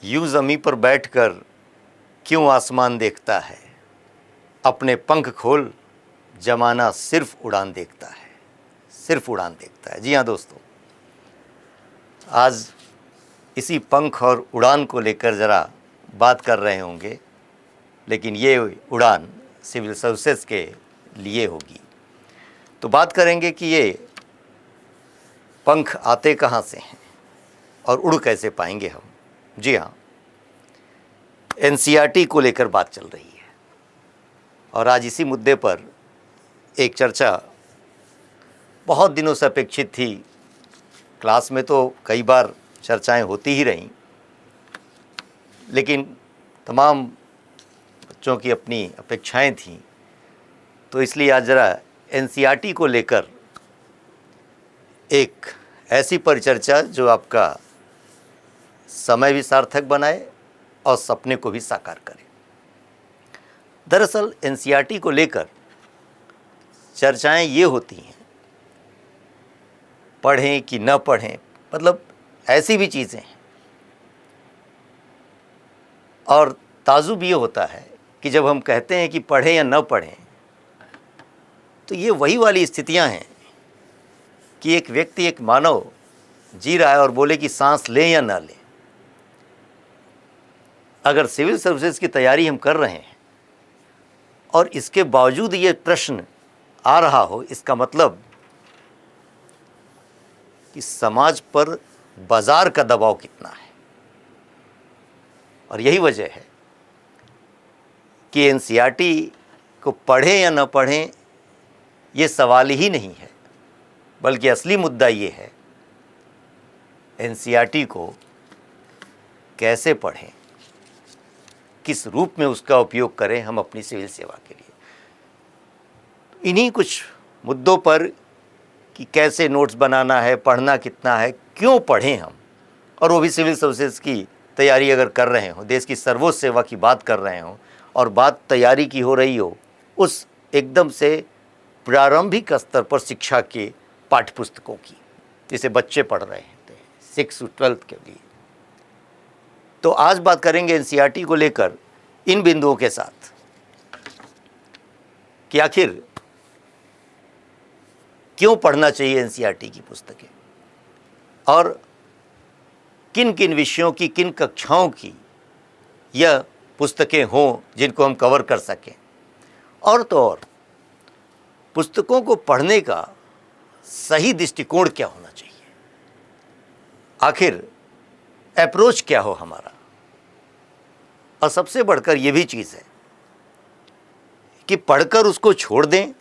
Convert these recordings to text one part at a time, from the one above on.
यूं ज़मीं पर बैठकर क्यों आसमान देखता है, अपने पंख खोल जमाना सिर्फ उड़ान देखता है, सिर्फ उड़ान देखता है। जी हाँ दोस्तों, आज इसी पंख और उड़ान को लेकर ज़रा बात कर रहे होंगे, लेकिन ये उड़ान सिविल सर्विसेज के लिए होगी। तो बात करेंगे कि ये पंख आते कहाँ से हैं और उड़ कैसे पाएंगे हम। जी हाँ, एनसीईआरटी को लेकर बात चल रही है और आज इसी मुद्दे पर एक चर्चा बहुत दिनों से अपेक्षित थी। क्लास में तो कई बार चर्चाएं होती ही रहीं, लेकिन तमाम बच्चों की अपनी अपेक्षाएं थीं, तो इसलिए आज ज़रा एनसीईआरटी को लेकर एक ऐसी परिचर्चा जो आपका समय भी सार्थक बनाए और सपने को भी साकार करे। दरअसल एनसीईआरटी को लेकर चर्चाएं ये होती हैं, पढ़ें कि न पढ़ें, मतलब ऐसी भी चीज़ें हैं। और ताजुब ये होता है कि जब हम कहते हैं कि पढ़ें या न पढ़ें, तो ये वही वाली स्थितियां हैं कि एक व्यक्ति, एक मानव जी रहा है और बोले कि सांस लें या ना लें। अगर सिविल सर्विसेज की तैयारी हम कर रहे हैं और इसके बावजूद ये प्रश्न आ रहा हो, इसका मतलब कि समाज पर बाजार का दबाव कितना है। और यही वजह है कि एनसीईआरटी को पढ़ें या न पढ़ें ये सवाल ही नहीं है, बल्कि असली मुद्दा ये है एनसीईआरटी को कैसे पढ़ें, किस रूप में उसका उपयोग करें हम अपनी सिविल सेवा के लिए। इन्हीं कुछ मुद्दों पर कि कैसे नोट्स बनाना है, पढ़ना कितना है, क्यों पढ़ें हम, और वो भी सिविल सर्विसेज की तैयारी अगर कर रहे हों, देश की सर्वोच्च सेवा की बात कर रहे हों और बात तैयारी की हो रही हो उस एकदम से प्रारंभिक स्तर पर शिक्षा के पाठ्य पुस्तकों की, जिसे बच्चे पढ़ रहे हैं 6 से 12 के लिए। तो आज बात करेंगे एनसीईआरटी को लेकर इन बिंदुओं के साथ कि आखिर क्यों पढ़ना चाहिए एनसीईआरटी की पुस्तकें और किन किन विषयों की, किन कक्षाओं की यह पुस्तकें हों जिनको हम कवर कर सकें। और तो और पुस्तकों को पढ़ने का सही दृष्टिकोण क्या होना चाहिए, आखिर अप्रोच क्या हो हमारा। और सबसे बढ़कर यह भी चीज़ है कि पढ़कर उसको छोड़ दें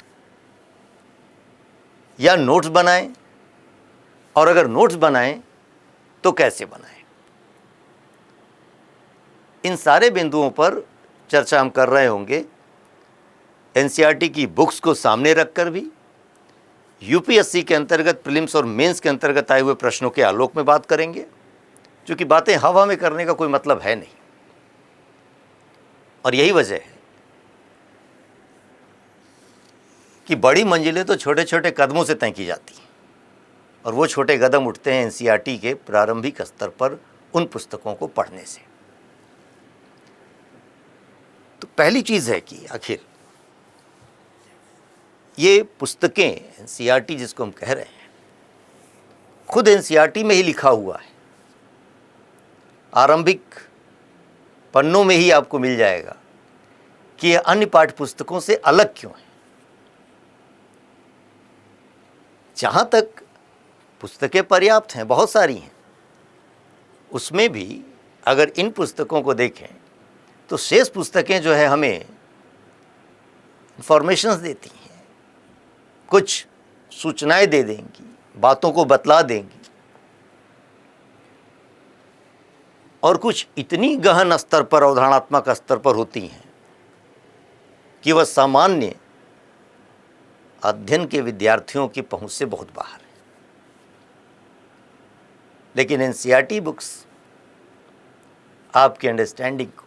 या नोट्स बनाएं, और अगर नोट्स बनाएं तो कैसे बनाएं। इन सारे बिंदुओं पर चर्चा हम कर रहे होंगे। एनसीईआरटी की बुक्स को सामने रखकर भी, यूपीएससी के अंतर्गत प्रीलिम्स और मेंस के अंतर्गत आए हुए प्रश्नों के आलोक में बात करेंगे, क्योंकि बातें हवा में करने का कोई मतलब है नहीं। और यही वजह है कि बड़ी मंजिलें तो छोटे छोटे कदमों से तय की जाती हैं, और वो छोटे कदम उठते हैं एनसीईआरटी के प्रारंभिक स्तर पर उन पुस्तकों को पढ़ने से। तो पहली चीज़ है कि आखिर ये पुस्तकें एनसीईआरटी जिसको हम कह रहे हैं, खुद एनसीईआरटी में ही लिखा हुआ है, आरंभिक पन्नों में ही आपको मिल जाएगा कि यह अन्य पाठ्य पुस्तकों से अलग क्यों है। जहाँ तक पुस्तकें पर्याप्त हैं, बहुत सारी हैं, उसमें भी अगर इन पुस्तकों को देखें तो शेष पुस्तकें जो है हमें इंफॉर्मेशंस देती हैं, कुछ सूचनाएं दे देंगी, बातों को बतला देंगी, और कुछ इतनी गहन स्तर पर, अवधारणात्मक स्तर पर होती हैं कि वह सामान्य अध्ययन के विद्यार्थियों की पहुंच से बहुत बाहर है। लेकिन एनसीईआरटी बुक्स आपकी अंडरस्टैंडिंग को,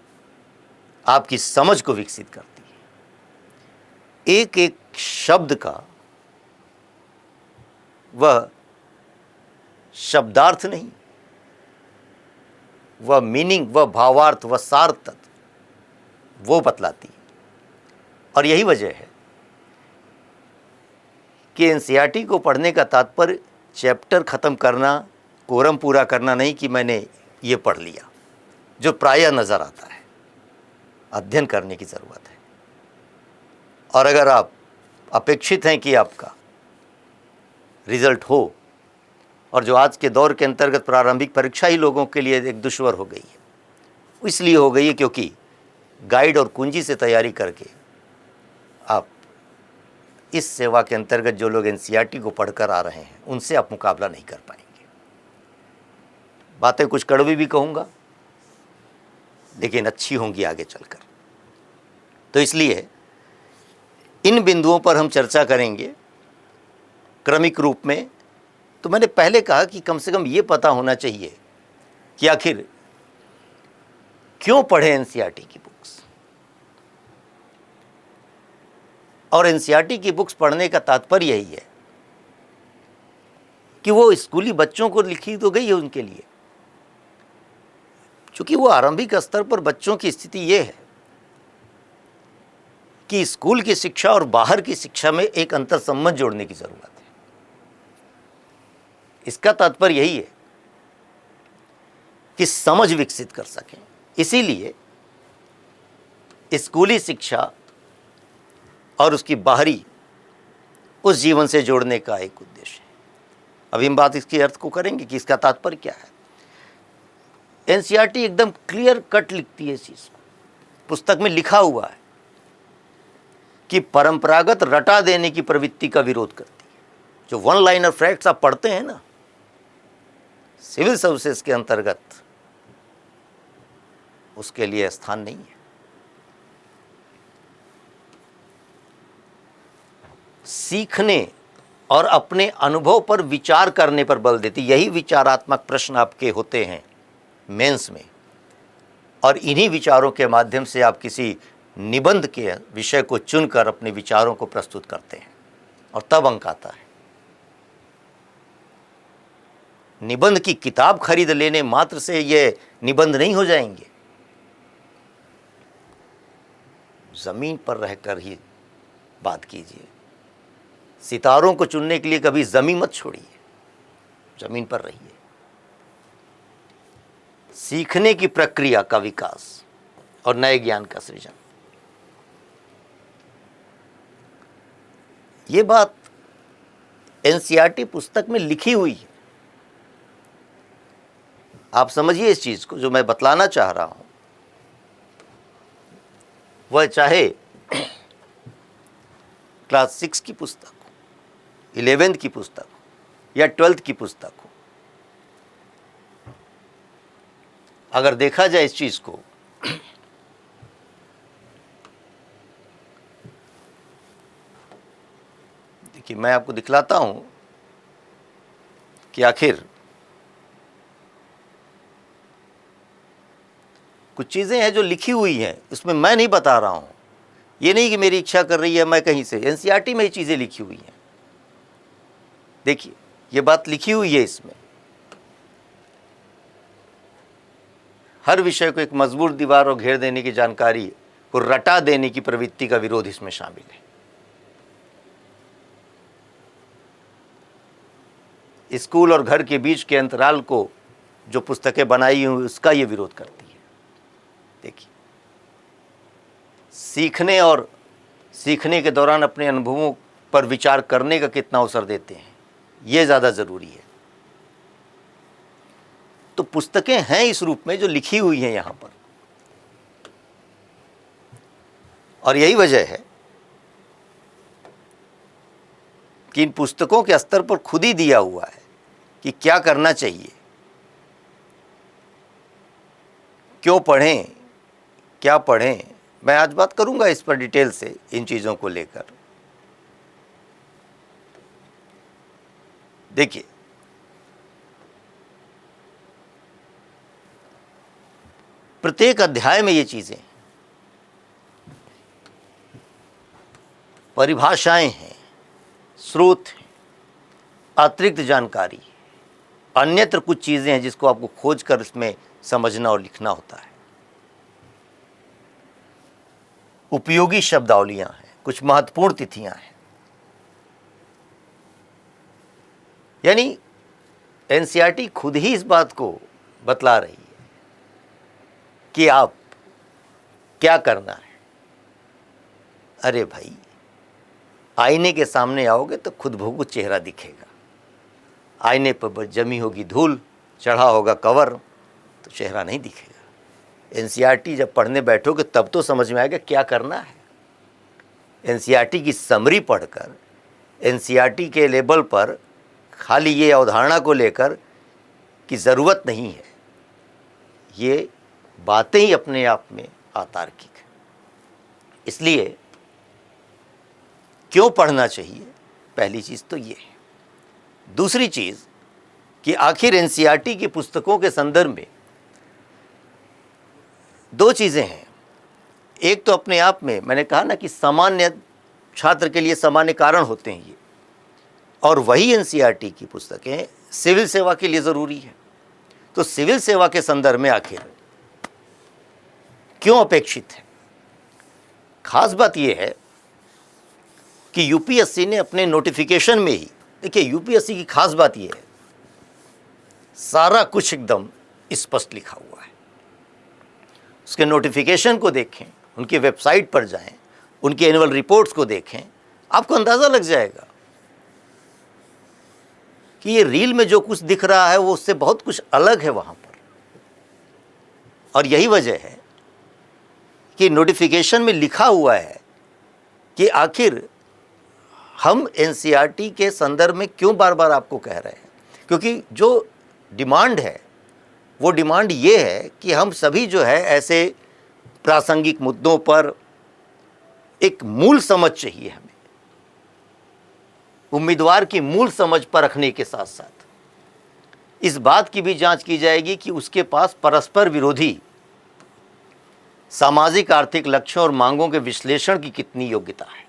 आपकी समझ को विकसित करती है। एक एक शब्द का वह शब्दार्थ नहीं, वह मीनिंग, वह भावार्थ, वह सार तत्व वो बतलाती है। और यही वजह है कि एनसीईआरटी को पढ़ने का तात्पर्य चैप्टर ख़त्म करना, कोरम पूरा करना नहीं कि मैंने ये पढ़ लिया, जो प्रायः नज़र आता है। अध्ययन करने की ज़रूरत है। और अगर आप अपेक्षित हैं कि आपका रिज़ल्ट हो, और जो आज के दौर के अंतर्गत प्रारंभिक परीक्षा ही लोगों के लिए एक दुश्वार हो गई है, इसलिए हो गई है क्योंकि गाइड और कुंजी से तैयारी करके आप इस सेवा के अंतर्गत जो लोग एनसीईआरटी को पढ़कर आ रहे हैं उनसे आप मुकाबला नहीं कर पाएंगे। बातें कुछ कड़वी भी कहूँगा, लेकिन अच्छी होंगी आगे चलकर। तो इसलिए इन बिंदुओं पर हम चर्चा करेंगे क्रमिक रूप में। तो मैंने पहले कहा कि कम से कम ये पता होना चाहिए कि आखिर क्यों पढ़े एनसीईआरटी की बुक्स। और एनसीईआरटी की बुक्स पढ़ने का तात्पर्य यही है कि वो स्कूली बच्चों को लिखी तो गई है उनके लिए, क्योंकि वो आरंभिक स्तर पर बच्चों की स्थिति ये है कि स्कूल की शिक्षा और बाहर की शिक्षा में एक अंतर संबंध जोड़ने की जरूरत है। इसका तात्पर्य यही है कि समझ विकसित कर सकें। इसीलिए स्कूली शिक्षा और उसकी बाहरी उस जीवन से जोड़ने का एक उद्देश्य है। अभी हम बात इसके अर्थ को करेंगे कि इसका तात्पर्य क्या है। एनसीईआरटी एकदम क्लियर कट लिखती है इस चीज को, पुस्तक में लिखा हुआ है कि परंपरागत रटा देने की प्रवृत्ति का विरोध करती है। जो वन लाइनर फैक्ट्स आप पढ़ते हैं ना सिविल सर्विसेज के अंतर्गत, उसके लिए स्थान नहीं है। सीखने और अपने अनुभव पर विचार करने पर बल देती। यही विचारात्मक प्रश्न आपके होते हैं मेंस में, और इन्हीं विचारों के माध्यम से आप किसी निबंध के विषय को चुनकर अपने विचारों को प्रस्तुत करते हैं, और तब अंक आता है। निबंध की किताब खरीद लेने मात्र से ये निबंध नहीं हो जाएंगे। जमीन पर रहकर ही बात कीजिए। सितारों को चुनने के लिए कभी जमीन मत छोड़िए, जमीन पर रहिए। सीखने की प्रक्रिया का विकास और नए ज्ञान का सृजन, ये बात एनसीईआरटी पुस्तक में लिखी हुई है। आप समझिए इस चीज को। जो मैं बतलाना चाह रहा हूं वह चाहे क्लास 6 की पुस्तक हो, 11th की पुस्तक हो या 12th की पुस्तक हो, अगर देखा जाए इस चीज को देखिए, मैं आपको दिखलाता हूं कि आखिर कुछ चीज़ें हैं जो लिखी हुई हैं, उसमें मैं नहीं बता रहा हूँ। ये नहीं कि मेरी इच्छा कर रही है मैं कहीं से, एनसीईआरटी में ये चीज़ें लिखी हुई हैं। देखिए, ये बात लिखी हुई है इसमें। हर विषय को एक मजबूत दीवार और घेर देने की जानकारी को रटा देने की प्रवृत्ति का विरोध इसमें शामिल है। स्कूल और घर के बीच के अंतराल को जो पुस्तकें बनाई हुई उसका ये विरोध करती है। देखिए, सीखने और सीखने के दौरान अपने अनुभवों पर विचार करने का कितना अवसर देते हैं, ये ज़्यादा ज़रूरी है। तो पुस्तकें हैं इस रूप में जो लिखी हुई हैं यहाँ पर, और यही वजह है कि इन पुस्तकों के स्तर पर खुद ही दिया हुआ है कि क्या करना चाहिए, क्यों पढ़ें, क्या पढ़ें। मैं आज बात करूंगा इस पर डिटेल से, इन चीज़ों को लेकर। देखिए, प्रत्येक अध्याय में ये चीज़ें परिभाषाएं हैं, स्रोत हैं, अतिरिक्त जानकारी, अन्यत्र कुछ चीज़ें हैं जिसको आपको खोज कर इसमें समझना और लिखना होता है। उपयोगी शब्दावलियां हैं, कुछ महत्वपूर्ण तिथियां हैं। यानी एनसीईआरटी खुद ही इस बात को बतला रही है कि आप क्या करना है। अरे भाई, आईने के सामने आओगे तो खुद ब खुद चेहरा दिखेगा। आईने पर जमी होगी धूल, चढ़ा होगा कवर, तो चेहरा नहीं दिखेगा। एनसीईआरटी जब पढ़ने बैठोगे तब तो समझ में आएगा क्या करना है। एनसीईआरटी की समरी पढ़कर एनसीईआरटी के लेवल पर खाली ये अवधारणा को लेकर कि ज़रूरत नहीं है, ये बातें ही अपने आप में अतार्किक है। इसलिए क्यों पढ़ना चाहिए, पहली चीज़ तो ये है। दूसरी चीज़ कि आखिर एनसीईआरटी की पुस्तकों के संदर्भ में दो चीज़ें हैं। एक तो अपने आप में मैंने कहा ना कि सामान्य छात्र के लिए सामान्य कारण होते हैं ये, और वही एनसीईआरटी की पुस्तकें सिविल सेवा के लिए ज़रूरी है। तो सिविल सेवा के संदर्भ में आखिर क्यों अपेक्षित है? खास बात यह है कि यूपीएससी ने अपने नोटिफिकेशन में ही, देखिए यूपीएससी की खास बात यह है, सारा कुछ एकदम स्पष्ट लिखा हुआ है। उसके नोटिफिकेशन को देखें, उनकी वेबसाइट पर जाएं, उनकी एनुअल रिपोर्ट्स को देखें, आपको अंदाज़ा लग जाएगा कि ये रील में जो कुछ दिख रहा है वो उससे बहुत कुछ अलग है वहाँ पर। और यही वजह है कि नोटिफिकेशन में लिखा हुआ है कि आखिर हम एनसीईआरटी के संदर्भ में क्यों बार बार आपको कह रहे हैं, क्योंकि जो डिमांड है वो डिमांड ये है कि हम सभी जो है ऐसे प्रासंगिक मुद्दों पर एक मूल समझ चाहिए। हमें उम्मीदवार की मूल समझ पर रखने के साथ साथ इस बात की भी जांच की जाएगी कि उसके पास परस्पर विरोधी सामाजिक आर्थिक लक्ष्यों और मांगों के विश्लेषण की कितनी योग्यता है।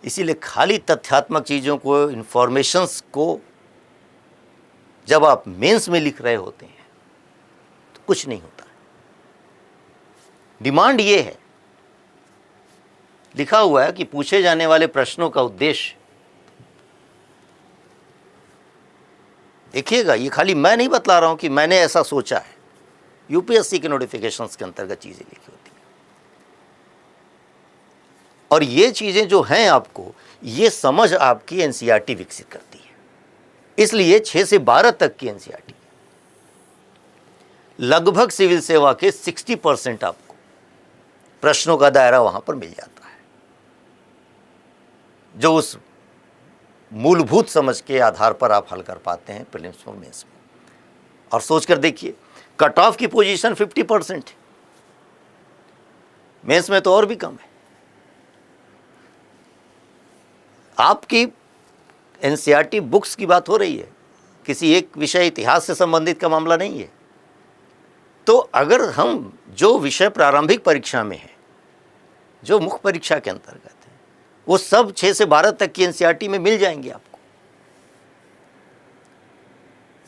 इसीलिए खाली तथ्यात्मक चीज़ों को, इंफॉर्मेशंस को जब आप मेंस में लिख रहे होते हैं तो कुछ नहीं होता है। डिमांड ये है, लिखा हुआ है कि पूछे जाने वाले प्रश्नों का उद्देश्य, देखिएगा ये खाली मैं नहीं बतला रहा हूं कि मैंने ऐसा सोचा है, यूपीएससी के नोटिफिकेशंस के अंतर्गत चीज़ें लिखी होती हैं। और ये चीज़ें जो हैं आपको, ये समझ आपकी एनसीईआरटी विकसित करती है। इसलिए 6 से 12 तक की एनसीईआरटी लगभग सिविल सेवा के 60% आपको प्रश्नों का दायरा वहां पर मिल जाता है, जो उस मूलभूत समझ के आधार पर आप हल कर पाते हैं प्रीलिम्स और मेंस में। और सोचकर देखिए, कट ऑफ की पोजीशन 50% है, मेंस में तो और भी कम है। आपकी एनसीईआरटी बुक्स की बात हो रही है, किसी एक विषय इतिहास से संबंधित का मामला नहीं है। तो अगर हम जो विषय प्रारंभिक परीक्षा में है, जो मुख्य परीक्षा के अंतर्गत है, वो सब 6 से 12 तक की एनसीईआरटी में मिल जाएंगे आपको।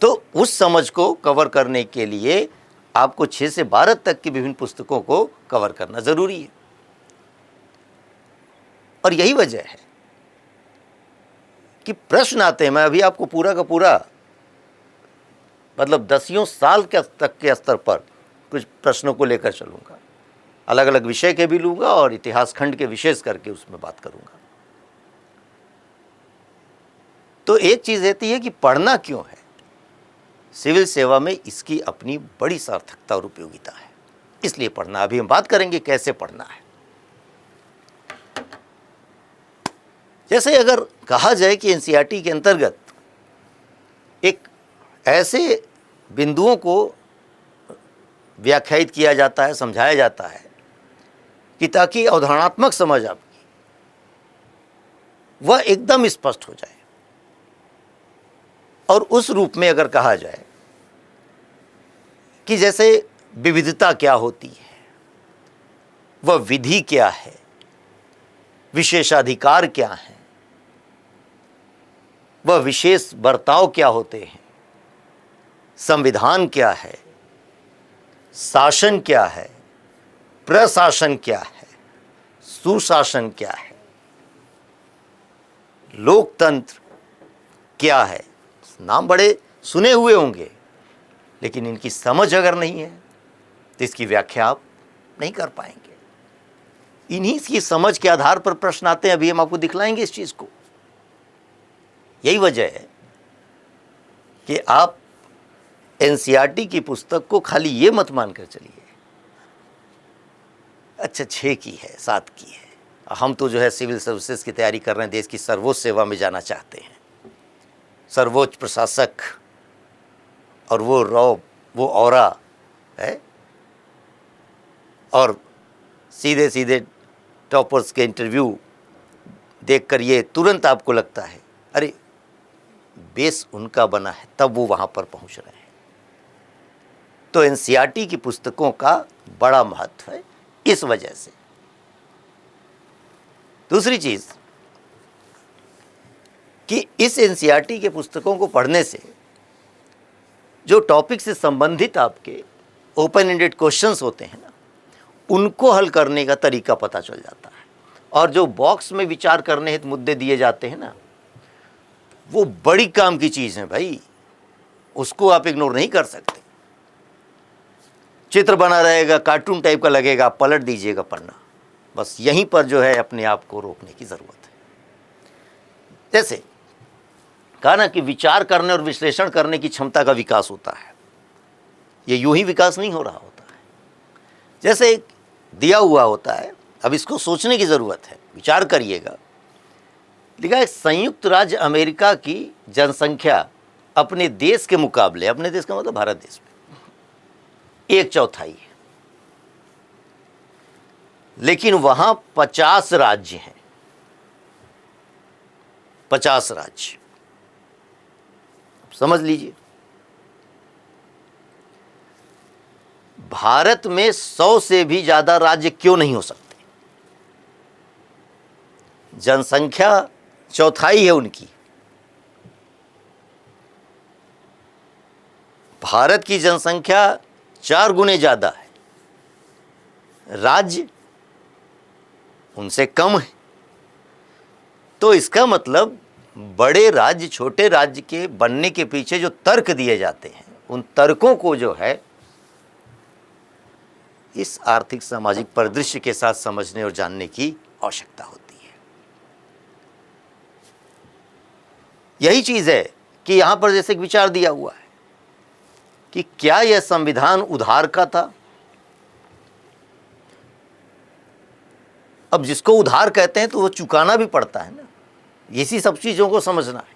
तो उस समझ को कवर करने के लिए आपको 6 से 12 तक की विभिन्न पुस्तकों को कवर करना जरूरी है। और यही वजह है कि प्रश्न आते हैं। मैं अभी आपको पूरा का पूरा मतलब 10 साल के तक के स्तर पर कुछ प्रश्नों को लेकर चलूँगा, अलग अलग विषय के भी लूँगा और इतिहास खंड के विशेष करके उसमें बात करूँगा। तो एक चीज़ रहती है कि पढ़ना क्यों है। सिविल सेवा में इसकी अपनी बड़ी सार्थकता और उपयोगिता है, इसलिए पढ़ना। अभी हम बात करेंगे कैसे पढ़ना है। जैसे अगर कहा जाए कि एनसीईआरटी के अंतर्गत एक ऐसे बिंदुओं को व्याख्यायित किया जाता है, समझाया जाता है कि ताकि अवधारणात्मक समझ आपकी वह एकदम स्पष्ट हो जाए। और उस रूप में अगर कहा जाए कि जैसे विविधता क्या होती है, वह विधि क्या है, विशेषाधिकार क्या है, वह विशेष बर्ताव क्या होते हैं, संविधान क्या है, शासन क्या है, प्रशासन क्या है, सुशासन क्या है, लोकतंत्र क्या है। नाम बड़े सुने हुए होंगे, लेकिन इनकी समझ अगर नहीं है तो इसकी व्याख्या आप नहीं कर पाएंगे। इन्हीं की समझ के आधार पर प्रश्न आते हैं, अभी हम आपको दिखलाएंगे इस चीज को। यही वजह है कि आप एनसीईआरटी की पुस्तक को खाली ये मत मानकर चलिए अच्छा 6 की है, 7 की है, हम तो जो है सिविल सर्विसेज की तैयारी कर रहे हैं, देश की सर्वोच्च सेवा में जाना चाहते हैं, सर्वोच्च प्रशासक, और वो रौब, वो औरा है, और सीधे सीधे टॉपर्स के इंटरव्यू देखकर ये तुरंत आपको लगता है अरे बेस उनका बना है, तब वो वहाँ पर पहुँच रहे हैं। तो एनसीईआरटी की पुस्तकों का बड़ा महत्व है इस वजह से। दूसरी चीज़ कि इस एनसीईआरटी के पुस्तकों को पढ़ने से जो टॉपिक से संबंधित आपके ओपन एंडेड क्वेश्चंस होते हैं ना, उनको हल करने का तरीका पता चल जाता है। और जो बॉक्स में विचार करने हेतु मुद्दे दिए जाते हैं ना, वो बड़ी काम की चीज़ है भाई, उसको आप इग्नोर नहीं कर सकते। चित्र बना रहेगा, कार्टून टाइप का लगेगा, आप पलट दीजिएगा पन्ना, बस यहीं पर जो है अपने आप को रोकने की ज़रूरत है। जैसे कहा ना कि विचार करने और विश्लेषण करने की क्षमता का विकास होता है, ये यूं ही विकास नहीं हो रहा होता है। जैसे एक दिया हुआ होता है, अब इसको सोचने की ज़रूरत है, विचार करिएगा। लिखा है संयुक्त राज्य अमेरिका की जनसंख्या अपने देश के मुकाबले, अपने देश का मतलब भारत देश में, 1/4 है, लेकिन वहां 50 राज्य हैं, 50 राज्य। समझ लीजिए, भारत में 100 से भी ज्यादा राज्य क्यों नहीं हो सकते? जनसंख्या चौथाई है उनकी। भारत की जनसंख्या 4 गुने ज्यादा है, राज्य उनसे कम है। तो इसका मतलब बड़े राज्य छोटे राज्य के बनने के पीछे जो तर्क दिए जाते हैं, उन तर्कों को जो है इस आर्थिक सामाजिक परिदृश्य के साथ समझने और जानने की आवश्यकता होती है। यही चीज है कि यहां पर जैसे एक विचार दिया हुआ है कि क्या यह संविधान उधार का था? अब जिसको उधार कहते हैं तो वो चुकाना भी पड़ता है ना, इसी सब चीजों को समझना है।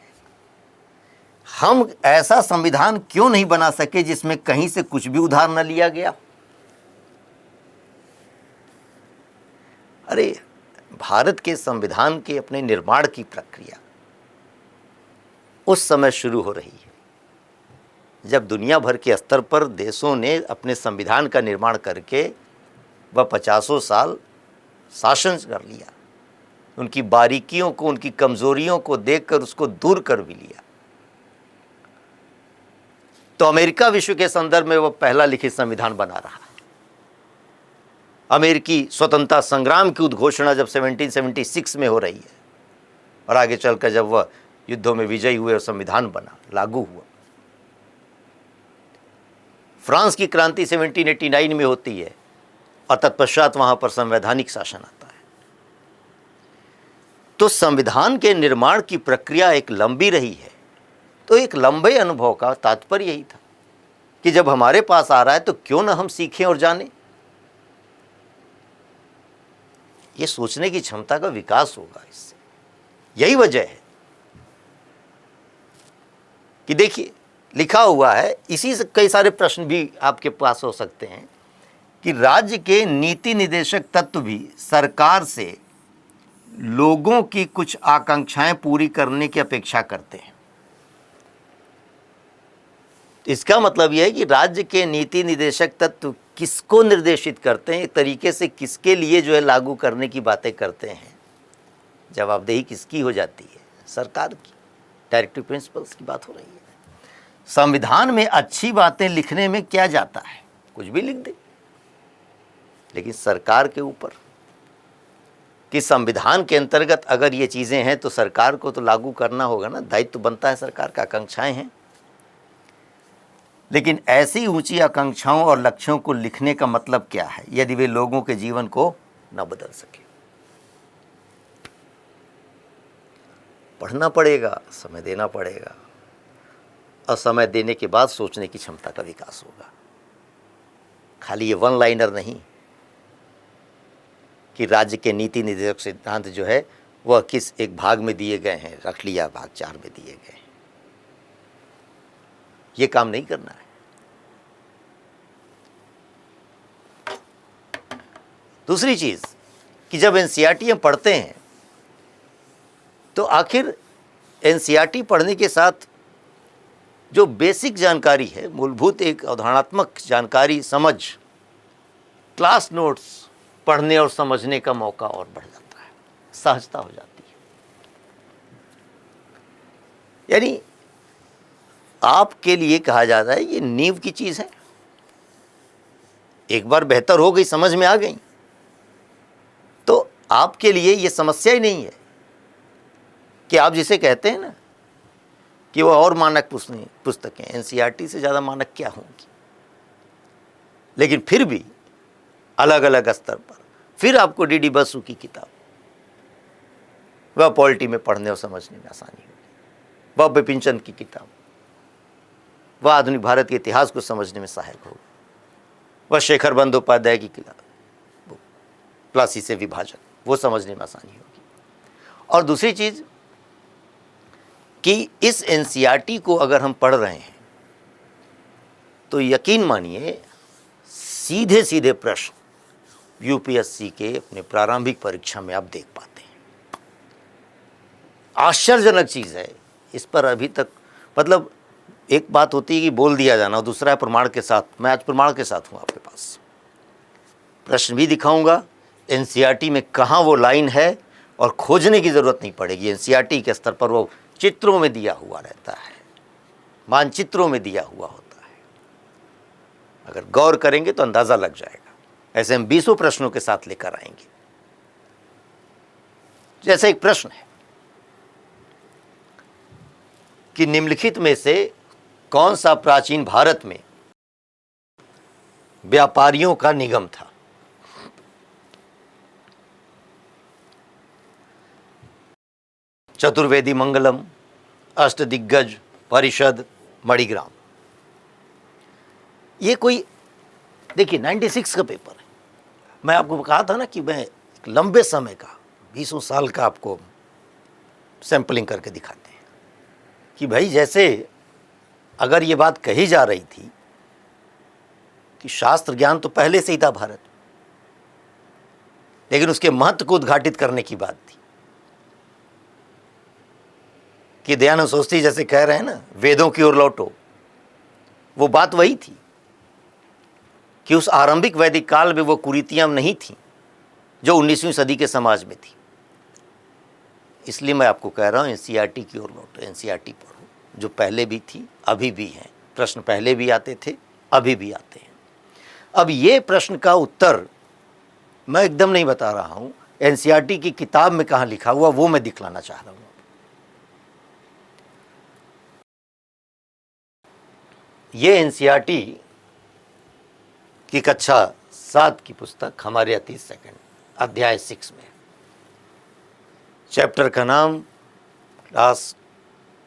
हम ऐसा संविधान क्यों नहीं बना सके जिसमें कहीं से कुछ भी उधार न लिया गया? अरे भारत के संविधान के अपने निर्माण की प्रक्रिया उस समय शुरू हो रही है जब दुनिया भर के स्तर पर देशों ने अपने संविधान का निर्माण करके वह 50 साल शासन कर लिया, उनकी बारीकियों को, उनकी कमजोरियों को देखकर उसको दूर कर भी लिया। तो अमेरिका विश्व के संदर्भ में वह पहला लिखित संविधान बना रहा है। अमेरिकी स्वतंत्रता संग्राम की उद्घोषणा जब 1776 में हो रही है और आगे चलकर जब वह युद्धों में विजयी हुए और संविधान बना, लागू हुआ। फ्रांस की क्रांति 1789 में होती है और तत्पश्चात वहां पर संवैधानिक शासन आता है। तो संविधान के निर्माण की प्रक्रिया एक लंबी रही है। तो एक लंबे अनुभव का तात्पर्य यही था कि जब हमारे पास आ रहा है तो क्यों ना हम सीखें और जानें। ये सोचने की क्षमता का विकास होगा इससे। यही वजह है कि देखिए लिखा हुआ है, इसी से कई सारे प्रश्न भी आपके पास हो सकते हैं कि राज्य के नीति निदेशक तत्व भी सरकार से लोगों की कुछ आकांक्षाएं पूरी करने की अपेक्षा करते हैं। इसका मतलब यह है कि राज्य के नीति निदेशक तत्व किसको निर्देशित करते हैं, एक तरीके से किसके लिए जो है लागू करने की बातें करते हैं। जवाबदेही किसकी हो जाती है? सरकार की। डायरेक्टिव प्रिंसिपल्स की बात हो रही है। संविधान में अच्छी बातें लिखने में क्या जाता है, कुछ भी लिख दे, लेकिन सरकार के ऊपर कि संविधान के अंतर्गत अगर ये चीज़ें हैं तो सरकार को तो लागू करना होगा ना, दायित्व तो बनता है सरकार का, आकांक्षाएं हैं। लेकिन ऐसी ऊंची आकांक्षाओं और लक्ष्यों को लिखने का मतलब क्या है यदि वे लोगों के जीवन को न बदल सके। पढ़ना पड़ेगा, समय देना पड़ेगा, और समय देने के बाद सोचने की क्षमता का विकास होगा। खाली ये वन लाइनर नहीं कि राज्य के नीति निर्देशक सिद्धांत जो है वह किस एक भाग में दिए गए हैं, रख लिया भाग 4 में दिए गए हैं, ये काम नहीं करना है। दूसरी चीज कि जब एनसीईआरटी हम पढ़ते हैं तो आखिर एनसीईआरटी पढ़ने के साथ जो बेसिक जानकारी है, मूलभूत एक अवधारणात्मक जानकारी, समझ, क्लास नोट्स पढ़ने और समझने का मौका और बढ़ जाता है, सहजता हो जाती है। यानी आपके लिए कहा जाता है ये नींव की चीज है, एक बार बेहतर हो गई, समझ में आ गई तो आपके लिए ये समस्या ही नहीं है कि आप जिसे कहते हैं ना कि वो और मानक पुस्तकें एनसीईआरटी से ज़्यादा मानक क्या होंगी, लेकिन फिर भी अलग अलग स्तर पर फिर आपको डीडी बसु की किताब, वह पॉलिटी में पढ़ने और समझने में आसानी होगी, वह बिपिन चंद्र की किताब, वह आधुनिक भारत के इतिहास को समझने में सहायक होगी, वह शेखर बंदोपाध्याय की किताब प्लासी से विभाजन, वो समझने में आसानी होगी। और दूसरी चीज़ कि इस एनसीईआरटी को अगर हम पढ़ रहे हैं तो यकीन मानिए सीधे सीधे प्रश्न यूपीएससी के अपने प्रारंभिक परीक्षा में आप देख पाते हैं। आश्चर्यजनक चीज़ है, इस पर अभी तक मतलब एक बात होती है कि बोल दिया जाना और दूसरा है प्रमाण के साथ। मैं आज प्रमाण के साथ हूँ आपके पास, प्रश्न भी दिखाऊंगा, एनसीईआरटी में कहाँ वो लाइन है और खोजने की ज़रूरत नहीं पड़ेगी। एनसीईआरटी के स्तर पर वो चित्रों में दिया हुआ रहता है, मानचित्रों में दिया हुआ होता है, अगर गौर करेंगे तो अंदाज़ा लग जाएगा। ऐसे हम 20 प्रश्नों के साथ लेकर आएंगे। जैसे एक प्रश्न है कि निम्नलिखित में से कौन सा प्राचीन भारत में व्यापारियों का निगम था। चतुर्वेदी मंगलम, अष्टदिग्गज, परिषद, मणिग्राम। ये कोई देखिए 96 का पेपर है। मैं आपको कहा था ना कि मैं एक लंबे समय का 20 साल का आपको सैंपलिंग करके दिखाते हैं कि भाई जैसे अगर ये बात कही जा रही थी कि शास्त्र ज्ञान तो पहले से ही था भारत, लेकिन उसके महत्व को उद्घाटित करने की बात थी कि दयानंद सरस्वती जैसे कह रहे हैं ना, वेदों की ओर लौटो, वो बात वही थी कि उस आरंभिक वैदिक काल में वो कुरीतियां नहीं थी जो 19वीं सदी के समाज में थी। इसलिए मैं आपको कह रहा हूं एनसीईआरटी की ओर लौटो, एनसीईआरटी पढ़ो, जो पहले भी थी अभी भी हैं। प्रश्न पहले भी आते थे, अभी भी आते हैं। अब ये प्रश्न का उत्तर मैं एकदम नहीं बता रहा हूं, एनसीईआरटी की किताब में कहां लिखा हुआ वो मैं दिखलाना चाह रहा हूं। ये एनसीईआरटी की कक्षा 7 की पुस्तक हमारे 30 सेकंड अध्याय 6 में, चैप्टर का नाम क्लास,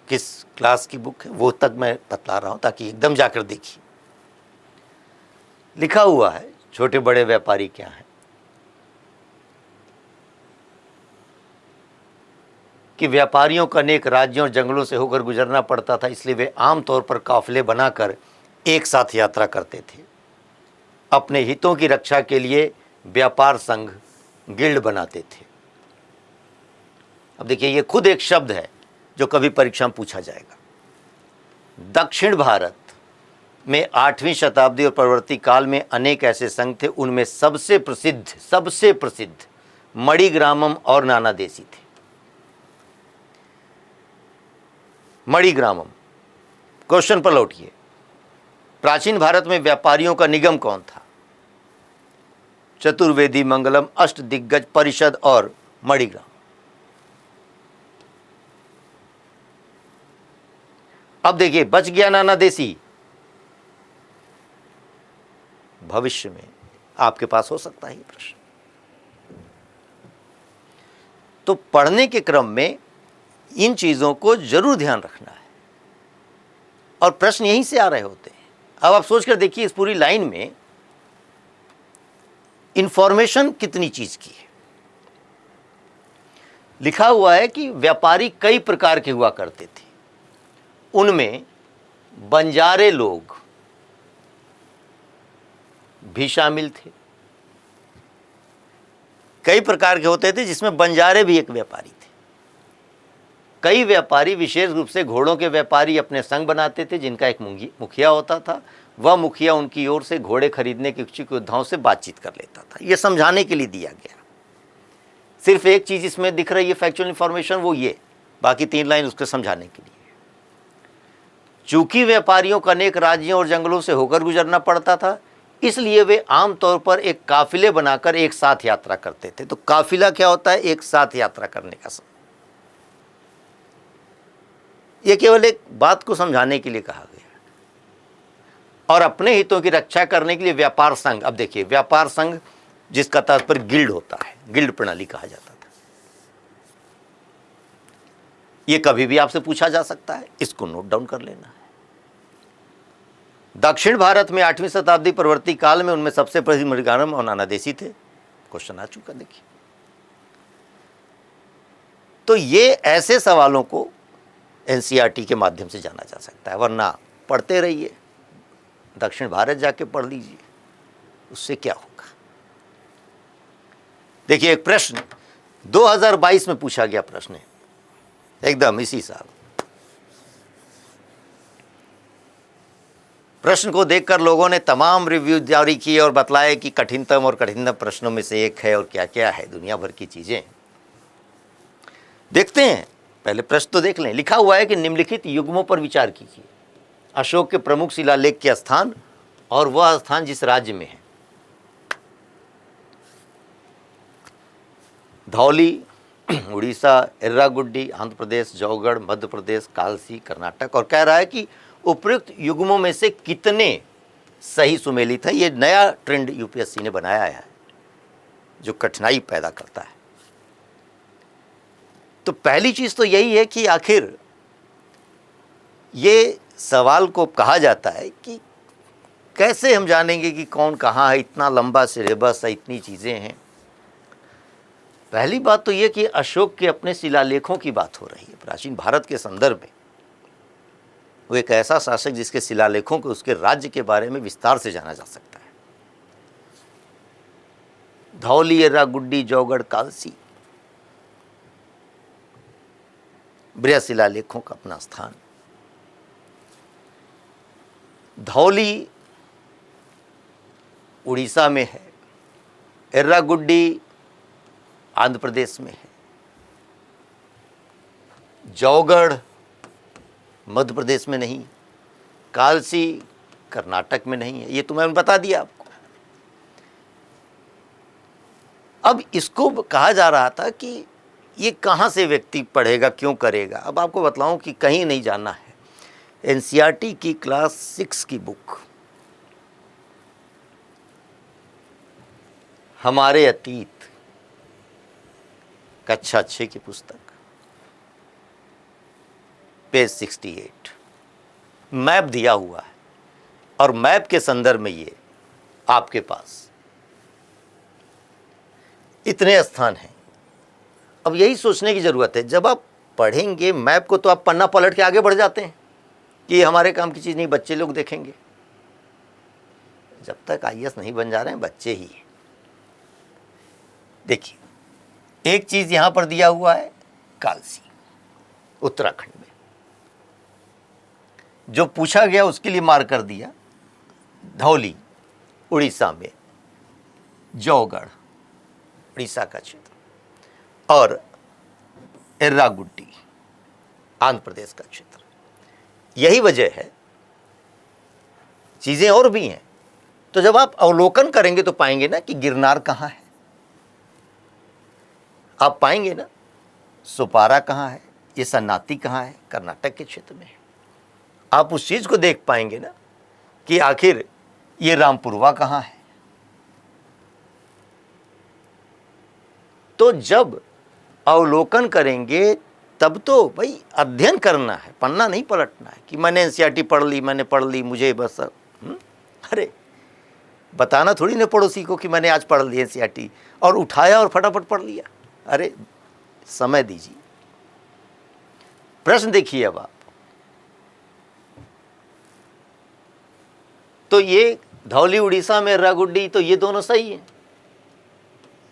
किस क्लास की बुक है वो तक मैं बतला रहा हूं ताकि एकदम जाकर देखिए। लिखा हुआ है छोटे बड़े व्यापारी क्या हैं, कि व्यापारियों को अनेक राज्यों और जंगलों से होकर गुजरना पड़ता था, इसलिए वे आमतौर पर काफिले बनाकर एक साथ यात्रा करते थे। अपने हितों की रक्षा के लिए व्यापार संघ, गिल्ड बनाते थे। अब देखिए ये खुद एक शब्द है जो कभी परीक्षा में पूछा जाएगा। दक्षिण भारत में 8वीं शताब्दी और परवर्ती काल में अनेक ऐसे संघ थे, उनमें सबसे प्रसिद्ध मणिग्रामम और नानादेशी थे। मणिग्रामम क्वेश्चन पर लौटिए। प्राचीन भारत में व्यापारियों का निगम कौन था? चतुर्वेदी, मंगलम, अष्टदिग्गज, परिषद और मणिग्राम। अब देखिए, बच गया नाना देसी। भविष्य में आपके पास हो सकता है ये प्रश्न। तो पढ़ने के क्रम में इन चीजों को जरूर ध्यान रखना है, और प्रश्न यहीं से आ रहे होते हैं। अब आप सोचकर देखिए, इस पूरी लाइन में इंफॉर्मेशन कितनी चीज की है। लिखा हुआ है कि व्यापारी कई प्रकार के हुआ करते थे, उनमें बंजारे लोग भी शामिल थे। कई प्रकार के होते थे, जिसमें बंजारे भी एक व्यापारी थे। कई व्यापारी, विशेष रूप से घोड़ों के व्यापारी, अपने संघ बनाते थे, जिनका एक मुखिया होता था। वह मुखिया उनकी ओर से घोड़े खरीदने के इच्छुक योद्धाओं से बातचीत कर लेता था। यह समझाने के लिए दिया गया। सिर्फ एक चीज इसमें दिख रही है फैक्चुअल इंफॉर्मेशन, वो ये, बाकी 3 लाइन उसको समझाने के लिए। चूंकि व्यापारियों को अनेक राज्यों और जंगलों से होकर गुजरना पड़ता था, इसलिए वे आमतौर पर एक काफिले बनाकर एक साथ यात्रा करते थे। तो काफिला क्या होता है? एक साथ यात्रा करने का समय। यह केवल एक बात को समझाने के लिए कहा गया, और अपने हितों की रक्षा करने के लिए व्यापार संघ। अब देखिए, व्यापार संघ जिसका तात्पर्य गिल्ड होता है, गिल्ड प्रणाली कहा जाता था। यह कभी भी आपसे पूछा जा सकता है, इसको नोट डाउन कर लेना है। दक्षिण भारत में 8वीं शताब्दी परवर्ती काल में उनमें सबसे प्रसिद्ध मणिग्राम और नाना देसी थे। क्वेश्चन आ चुका, देखिए। तो ये ऐसे सवालों को एनसीईआरटी के माध्यम से जाना जा सकता है, वरना पढ़ते रहिए, दक्षिण भारत जाके पढ़ लीजिए, उससे क्या होगा। देखिए, एक प्रश्न 2022 में पूछा गया प्रश्न है, एकदम इसी साल। प्रश्न को देखकर लोगों ने तमाम रिव्यू जारी किए और बतलाए कि कठिनतम और कठिनतम प्रश्नों में से एक है, और क्या क्या है, दुनिया भर की चीजें। देखते हैं, पहले प्रश्न तो देख लें। लिखा हुआ है कि निम्नलिखित युग्मों पर विचार कीजिए। अशोक के प्रमुख शिलालेख के स्थान और वह स्थान जिस राज्य में है। धौली उड़ीसा, एर्रागुड्डी आंध्र प्रदेश, जौगढ़ मध्य प्रदेश, कालसी कर्नाटक। और कह रहा है कि उपयुक्त युग्मों में से कितने सही सुमेलित है। ये नया ट्रेंड यूपीएससी ने बनाया है, जो कठिनाई पैदा करता है। तो पहली चीज तो यही है कि आखिर ये सवाल को कहा जाता है कि कैसे हम जानेंगे कि कौन कहाँ है। इतना लंबा सिलेबस है, इतनी चीजें हैं। पहली बात तो ये कि अशोक के अपने शिलालेखों की बात हो रही है। प्राचीन भारत के संदर्भ में वो एक ऐसा शासक जिसके शिलालेखों को उसके राज्य के बारे में विस्तार से जाना जा सकता है। धौली, एर्रागुड्डी, जौगढ़, कालसी, बृहद शिलालेखों का अपना स्थान। धौली उड़ीसा में है, एर्रागुड्डी आंध्र प्रदेश में है, जौगढ़ मध्य प्रदेश में नहीं, कालसी कर्नाटक में नहीं है। ये तो मैंने बता दिया आपको। अब इसको कहा जा रहा था कि ये कहाँ से व्यक्ति पढ़ेगा, क्यों करेगा। अब आपको बतलाऊं कि कहीं नहीं जाना है। एनसीईआरटी की क्लास 6 की बुक हमारे अतीत, कक्षा 6 की पुस्तक, पेज 68 मैप दिया हुआ है, और मैप के संदर्भ में ये आपके पास इतने स्थान हैं। अब यही सोचने की जरूरत है, जब आप पढ़ेंगे मैप को तो आप पन्ना पलट के आगे बढ़ जाते हैं कि ये हमारे काम की चीज नहीं, बच्चे लोग देखेंगे। जब तक आईएएस नहीं बन जा रहे हैं, बच्चे ही हैं। देखिए, एक चीज यहां पर दिया हुआ है, कालसी उत्तराखंड में। जो पूछा गया उसके लिए मार्क कर दिया धौली उड़ीसा में, जौगढ़ उड़ीसा का क्षेत्र, और एर्रागुड्डी आंध्र प्रदेश का क्षेत्र। यही वजह है, चीज़ें और भी हैं। तो जब आप अवलोकन करेंगे तो पाएंगे ना कि गिरनार कहाँ है, आप पाएंगे ना सुपारा कहाँ है, ये सन्नाटी कहाँ है, कर्नाटक के क्षेत्र में है। आप उस चीज़ को देख पाएंगे ना कि आखिर ये रामपुरवा कहाँ है। तो जब अवलोकन करेंगे तब तो भाई अध्ययन करना है, पन्ना नहीं पलटना है कि मैंने एनसीईआरटी पढ़ ली, मैंने पढ़ ली, मुझे बस अरे बताना थोड़ी ना पड़ोसी को कि मैंने आज पढ़ ली एनसीईआरटी और उठाया और फटाफट पढ़ लिया। अरे समय दीजिए। प्रश्न देखिए अब आप, तो ये धौली उड़ीसा में रागुड्डी, तो ये दोनों सही है,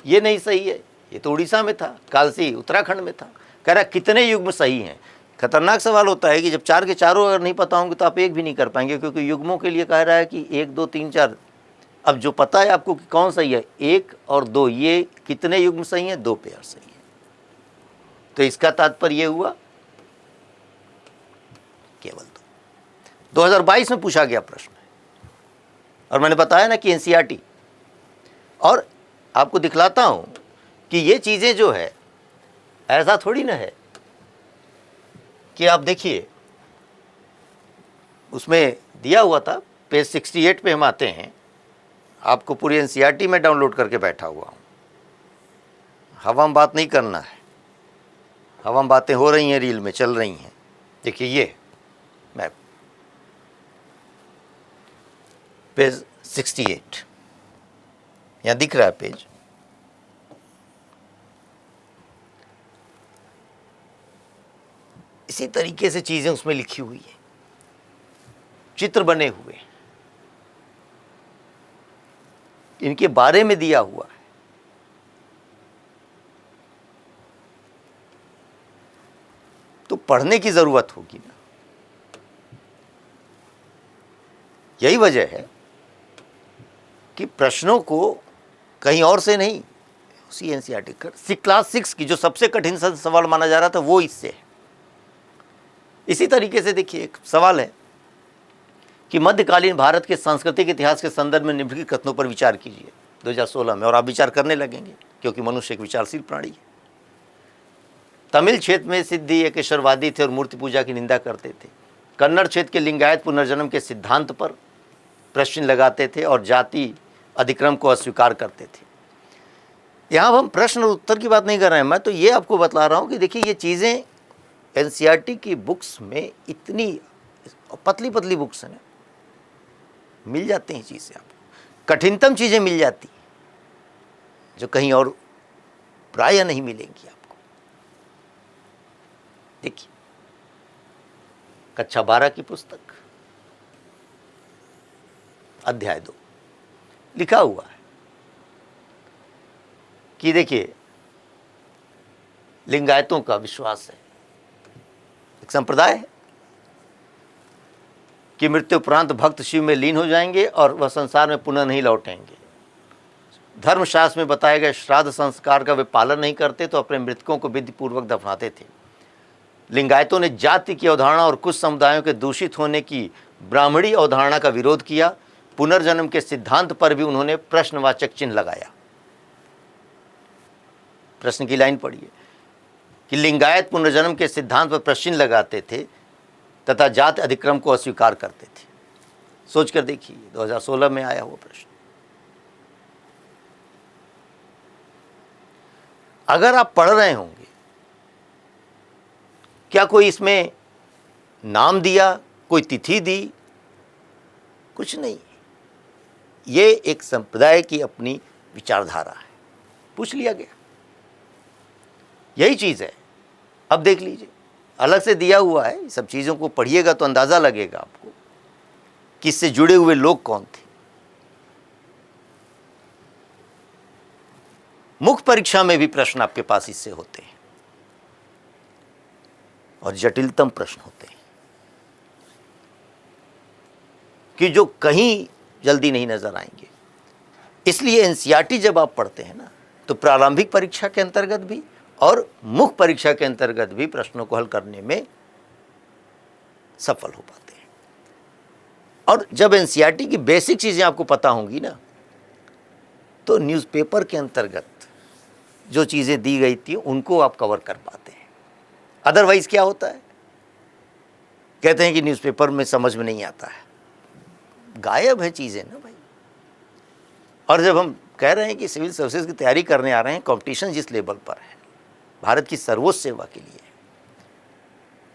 ये नहीं सही है, ये तो उड़ीसा में था, कालसी उत्तराखंड में था। कह रहा कितने युग्म सही हैं। खतरनाक सवाल होता है कि जब चार के चारों अगर नहीं पता होंगे तो आप एक भी नहीं कर पाएंगे, क्योंकि युग्मों के लिए कह रहा है कि 1 2 3 4। अब जो पता है आपको कि कौन सही है, 1 और 2, ये कितने युग्म सही हैं, 2 पेयर सही है। तो इसका तात्पर्य ये हुआ केवल 2। 2022 में पूछा गया प्रश्न है, और मैंने बताया ना कि एनसीईआरटी, और आपको दिखलाता हूं कि ये चीज़ें जो है ऐसा थोड़ी ना है कि आप देखिए उसमें दिया हुआ था, पेज 68 पे हम आते हैं, आपको पूरी एनसीईआरटी में डाउनलोड करके बैठा हुआ हूँ। हवा में बात नहीं करना है, हवा में बातें हो रही हैं, रील में चल रही हैं। देखिए ये मैप, पेज 68 यहाँ दिख रहा है पेज। इसी तरीके से चीजें उसमें लिखी हुई है, चित्र बने हुए, इनके बारे में दिया हुआ है। तो पढ़ने की जरूरत होगी ना। यही वजह है कि प्रश्नों को कहीं और से नहीं, उसी एनसीईआरटी क्लास 6 की जो सबसे कठिन सवाल माना जा रहा था वो इससे है। इसी तरीके से देखिए एक सवाल है कि मध्यकालीन भारत के सांस्कृतिक इतिहास के संदर्भ में निम्नलिखित कथनों पर विचार कीजिए 2016 में। और आप विचार करने लगेंगे क्योंकि मनुष्य एक विचारशील प्राणी है। तमिल क्षेत्र में सिद्धि एकेश्वरवादी थे और मूर्ति पूजा की निंदा करते थे। कन्नड़ क्षेत्र के लिंगायत पुनर्जन्म के सिद्धांत पर प्रश्न लगाते थे और जाति अधिक्रम को अस्वीकार करते थे। यहाँ हम प्रश्न और उत्तर की बात नहीं कर रहे हैं, मैं तो ये आपको बतला रहा हूँ कि देखिए ये चीज़ें एनसीईआरटी की बुक्स में इतनी पतली पतली बुक्स हैं, मिल जाती हैं चीज़ें, आपको कठिनतम चीज़ें मिल जाती जो कहीं और प्रायः नहीं मिलेंगी आपको। देखिए कक्षा 12 की पुस्तक अध्याय 2 लिखा हुआ है कि देखिए लिंगायतों का विश्वास है, एक संप्रदाय है कि मृत्यु उपरांत भक्त शिव में लीन हो जाएंगे और वह संसार में पुनः नहीं लौटेंगे। धर्मशास्त्र में बताए गए श्राद्ध संस्कार का वे पालन नहीं करते तो अपने मृतकों को विधि पूर्वक दफनाते थे। लिंगायतों ने जाति की अवधारणा और कुछ समुदायों के दूषित होने की ब्राह्मणी अवधारणा का विरोध किया। पुनर्जन्म के सिद्धांत पर भी उन्होंने प्रश्नवाचक चिन्ह लगाया। प्रश्न की लाइन पढ़िए कि लिंगायत पुनर्जन्म के सिद्धांत पर प्रश्न लगाते थे तथा जाति अधिक्रम को अस्वीकार करते थे। सोच कर देखिए 2016 में आया हुआ प्रश्न। अगर आप पढ़ रहे होंगे, क्या कोई इसमें नाम दिया, कोई तिथि दी? कुछ नहीं। ये एक संप्रदाय की अपनी विचारधारा है, पूछ लिया गया, यही चीज़ है। अब देख लीजिए अलग से दिया हुआ है, सब चीज़ों को पढ़िएगा तो अंदाज़ा लगेगा आपको कि इससे जुड़े हुए लोग कौन थे। मुख्य परीक्षा में भी प्रश्न आपके पास इससे होते हैं और जटिलतम प्रश्न होते हैं कि जो कहीं जल्दी नहीं नजर आएंगे। इसलिए एनसीईआरटी जब आप पढ़ते हैं ना तो प्रारंभिक परीक्षा के अंतर्गत भी और मुख्य परीक्षा के अंतर्गत भी प्रश्नों को हल करने में सफल हो पाते हैं। और जब एनसीईआरटी की बेसिक चीज़ें आपको पता होंगी ना, तो न्यूज़पेपर के अंतर्गत जो चीज़ें दी गई थी उनको आप कवर कर पाते हैं। अदरवाइज़ क्या होता है, कहते हैं कि न्यूज़पेपर में समझ में नहीं आता है, गायब है चीज़ें ना भाई। और जब हम कह रहे हैं कि सिविल सर्विसेज की तैयारी करने आ रहे हैं, कंपटीशन जिस लेवल पर है, भारत की सर्वोच्च सेवा के लिए,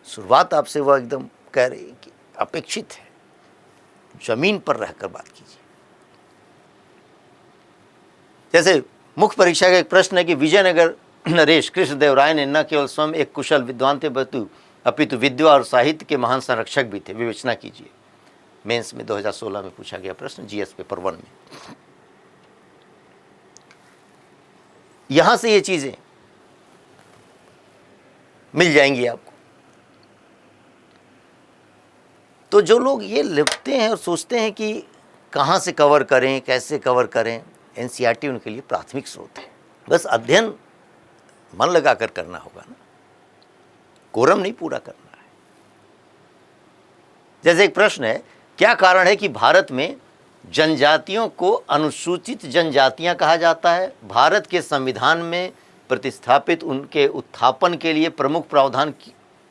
शुरुआत आपसे वह एकदम कह रही है कि अपेक्षित है, जमीन पर रहकर बात कीजिए। जैसे मुख्य परीक्षा का एक प्रश्न है कि विजयनगर नरेश कृष्णदेव राय ने न केवल स्वयं एक कुशल विद्वान थे अपितु विद्या और साहित्य के महान संरक्षक भी थे। विवेचना कीजिए। मेंस में 2016 में पूछा गया प्रश्न, जीएस पेपर 1 में। यहां से ये चीजें मिल जाएंगी आपको। तो जो लोग ये लिखते हैं और सोचते हैं कि कहां से कवर करें, कैसे कवर करें, एनसीईआरटी उनके लिए प्राथमिक स्रोत है। बस अध्ययन मन लगाकर करना होगा ना, कोरम नहीं पूरा करना है। जैसे एक प्रश्न है, क्या कारण है कि भारत में जनजातियों को अनुसूचित जनजातियां कहा जाता है? भारत के संविधान में प्रतिस्थापित उनके उत्थापन के लिए प्रमुख प्रावधान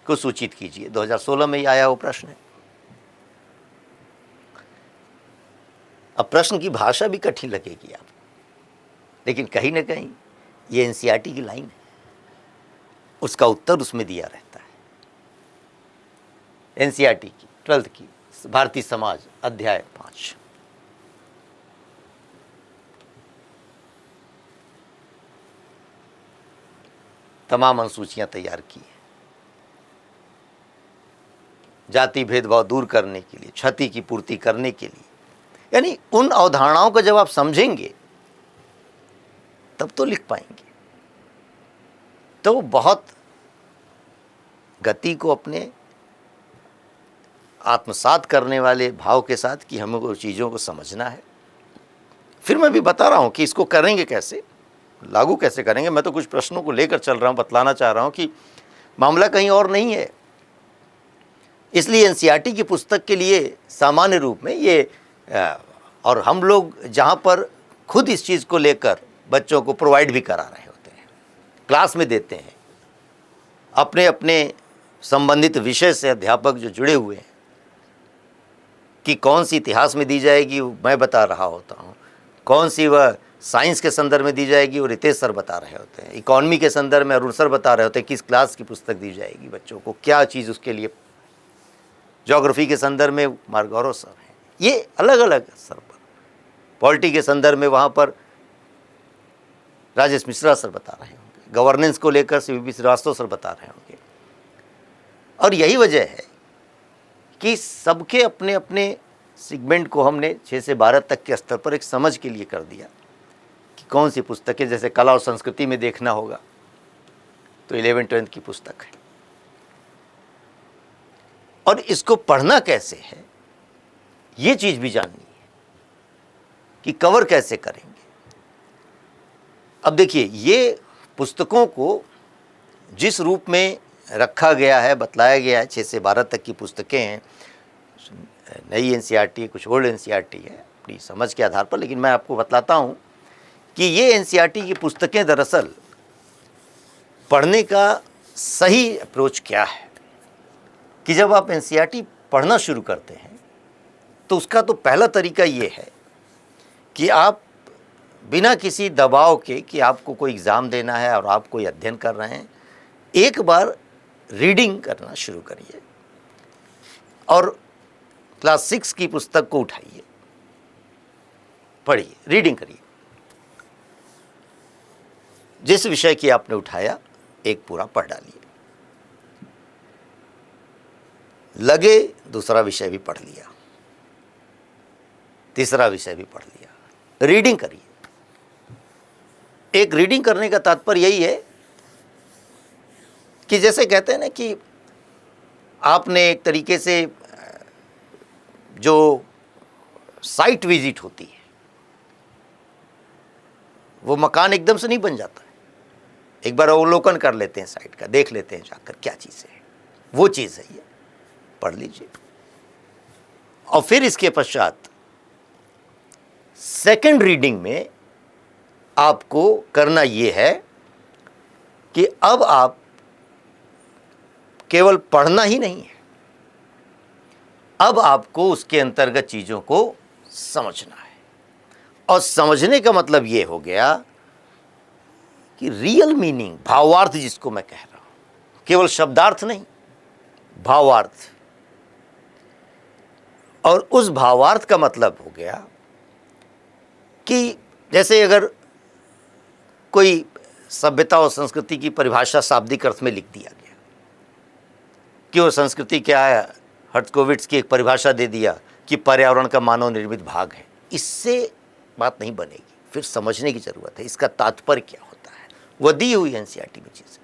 को सूचित कीजिए। 2016 में ही आया वो प्रश्न है। अब प्रश्न की भाषा भी कठिन लगेगी आपको, लेकिन कहीं ना कहीं ये एनसीईआरटी की लाइन है, उसका उत्तर उसमें दिया रहता है। एनसीईआरटी की 12th की भारतीय समाज अध्याय 5। तमाम अनुसूचियां तैयार की है, जाति भेदभाव दूर करने के लिए, क्षति की पूर्ति करने के लिए। यानी उन अवधारणाओं को जब आप समझेंगे तब तो लिख पाएंगे। तो बहुत गति को अपने आत्मसात करने वाले भाव के साथ कि हमें वो चीज़ों को समझना है। फिर मैं भी बता रहा हूं कि इसको करेंगे कैसे, लागू कैसे करेंगे। मैं तो कुछ प्रश्नों को लेकर चल रहा हूं, बतलाना चाह रहा हूं कि मामला कहीं और नहीं है। इसलिए एनसीईआरटी की पुस्तक के लिए सामान्य रूप में ये और हम लोग जहां पर खुद इस चीज़ को लेकर बच्चों को प्रोवाइड भी करा रहे होते हैं, क्लास में देते हैं, अपने अपने संबंधित विषय से अध्यापक जो जुड़े हुए हैं, कि कौन सी इतिहास में दी जाएगी मैं बता रहा होता हूँ, कौन सी वह साइंस के संदर्भ में दी जाएगी वो रितेश सर बता रहे होते हैं, इकोनॉमी के संदर्भ में अरुण सर बता रहे होते हैं किस क्लास की पुस्तक दी जाएगी बच्चों को, क्या चीज़ उसके लिए, ज्योग्राफी के संदर्भ में मार्गौरव सर हैं, ये अलग अलग स्तर पर, पॉलिटी के संदर्भ में वहाँ पर राजेश मिश्रा सर बता रहे होंगे, गवर्नेंस को लेकर सीवीपी श्रीवास्तव सर बता रहे होंगे। और यही वजह है कि सबके अपने अपने सेगमेंट को हमने 6 से 12 तक के स्तर पर एक समझ के लिए कर दिया कि कौन सी पुस्तकें, जैसे कला और संस्कृति में देखना होगा तो 11th-12th की पुस्तक है। और इसको पढ़ना कैसे है ये चीज़ भी जाननी है कि कवर कैसे करेंगे। अब देखिए, ये पुस्तकों को जिस रूप में रखा गया है, बतलाया गया है, 6 से 12 तक की पुस्तकें हैं, नई एनसीईआरटी, कुछ ओल्ड एनसीईआरटी है अपनी समझ के आधार पर, लेकिन मैं आपको बतलाता हूँ कि ये एनसीईआरटी की पुस्तकें दरअसल पढ़ने का सही अप्रोच क्या है। कि जब आप एनसीईआरटी पढ़ना शुरू करते हैं तो उसका तो पहला तरीका ये है कि आप बिना किसी दबाव के कि आपको कोई एग्ज़ाम देना है और आप कोई अध्ययन कर रहे हैं, एक बार रीडिंग करना शुरू करिए और क्लास 6 की पुस्तक को उठाइए, पढ़िए, रीडिंग करिए। जिस विषय की आपने उठाया एक पूरा पढ़ डालिए, लगे दूसरा विषय भी पढ़ लिया, तीसरा विषय भी पढ़ लिया, रीडिंग करिए। एक रीडिंग करने का तात्पर्य यही है कि जैसे कहते हैं ना कि आपने एक तरीके से जो साइट विजिट होती है, वो मकान एकदम से नहीं बन जाता है, एक बार अवलोकन कर लेते हैं साइट का, देख लेते हैं जाकर क्या चीज़ है, वो चीज़ है ये पढ़ लीजिए। और फिर इसके पश्चात सेकंड रीडिंग में आपको करना ये है कि अब आप केवल पढ़ना ही नहीं है, अब आपको उसके अंतर्गत चीज़ों को समझना है। और समझने का मतलब ये हो गया कि रियल मीनिंग, भावार्थ जिसको मैं कह रहा हूं, केवल शब्दार्थ नहीं, भावार्थ। और उस भावार्थ का मतलब हो गया कि जैसे अगर कोई सभ्यता और संस्कृति की परिभाषा शाब्दिक अर्थ में लिख दिया गया कि वो संस्कृति क्या है, हर्ट्ज़कोविट्ज़ की एक परिभाषा दे दिया कि पर्यावरण का मानव निर्मित भाग है, इससे बात नहीं बनेगी। फिर समझने की जरूरत है, इसका तात्पर्य क्या होता है, वह दी हुई एनसीईआरटी में चीज़।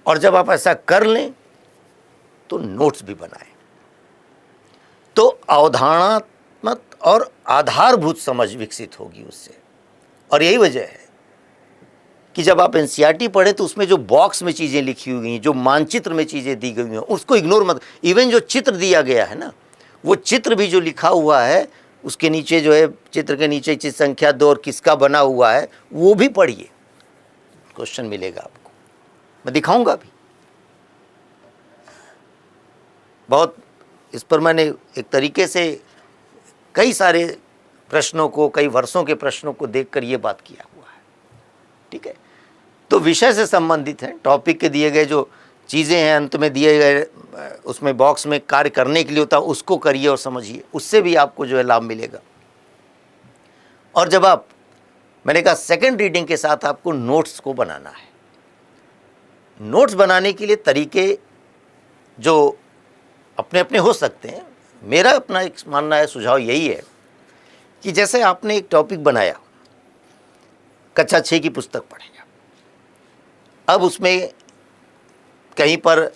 और जब आप ऐसा कर लें तो नोट्स भी बनाएं, तो अवधारणात्मक और आधारभूत समझ विकसित होगी उससे। और यही वजह है कि जब आप एनसीईआरटी पढ़े तो उसमें जो बॉक्स में चीज़ें लिखी हुई, जो मानचित्र में चीज़ें दी गई हैं, उसको इग्नोर मत। इवन जो चित्र दिया गया है ना, वो चित्र भी जो लिखा हुआ है उसके नीचे जो है, चित्र के नीचे चित्र संख्या 2 और किसका बना हुआ है वो भी पढ़िए, क्वेश्चन मिलेगा आपको, मैं दिखाऊंगा भी। बहुत इस पर मैंने एक तरीके से कई सारे प्रश्नों को, कई वर्षों के प्रश्नों को देखकर ये बात किया हुआ है। ठीक है, तो विषय से संबंधित है, टॉपिक के दिए गए जो चीज़ें हैं अंत में दिए गए उसमें बॉक्स में कार्य करने के लिए होता है, उसको करिए और समझिए, उससे भी आपको जो है लाभ मिलेगा। और जब आप, मैंने कहा सेकंड रीडिंग के साथ आपको नोट्स को बनाना है। नोट्स बनाने के लिए तरीके जो अपने अपने हो सकते हैं, मेरा अपना एक मानना है, सुझाव यही है कि जैसे आपने एक टॉपिक बनाया, कक्षा 6 की पुस्तक पढ़ेगा, अब उसमें कहीं पर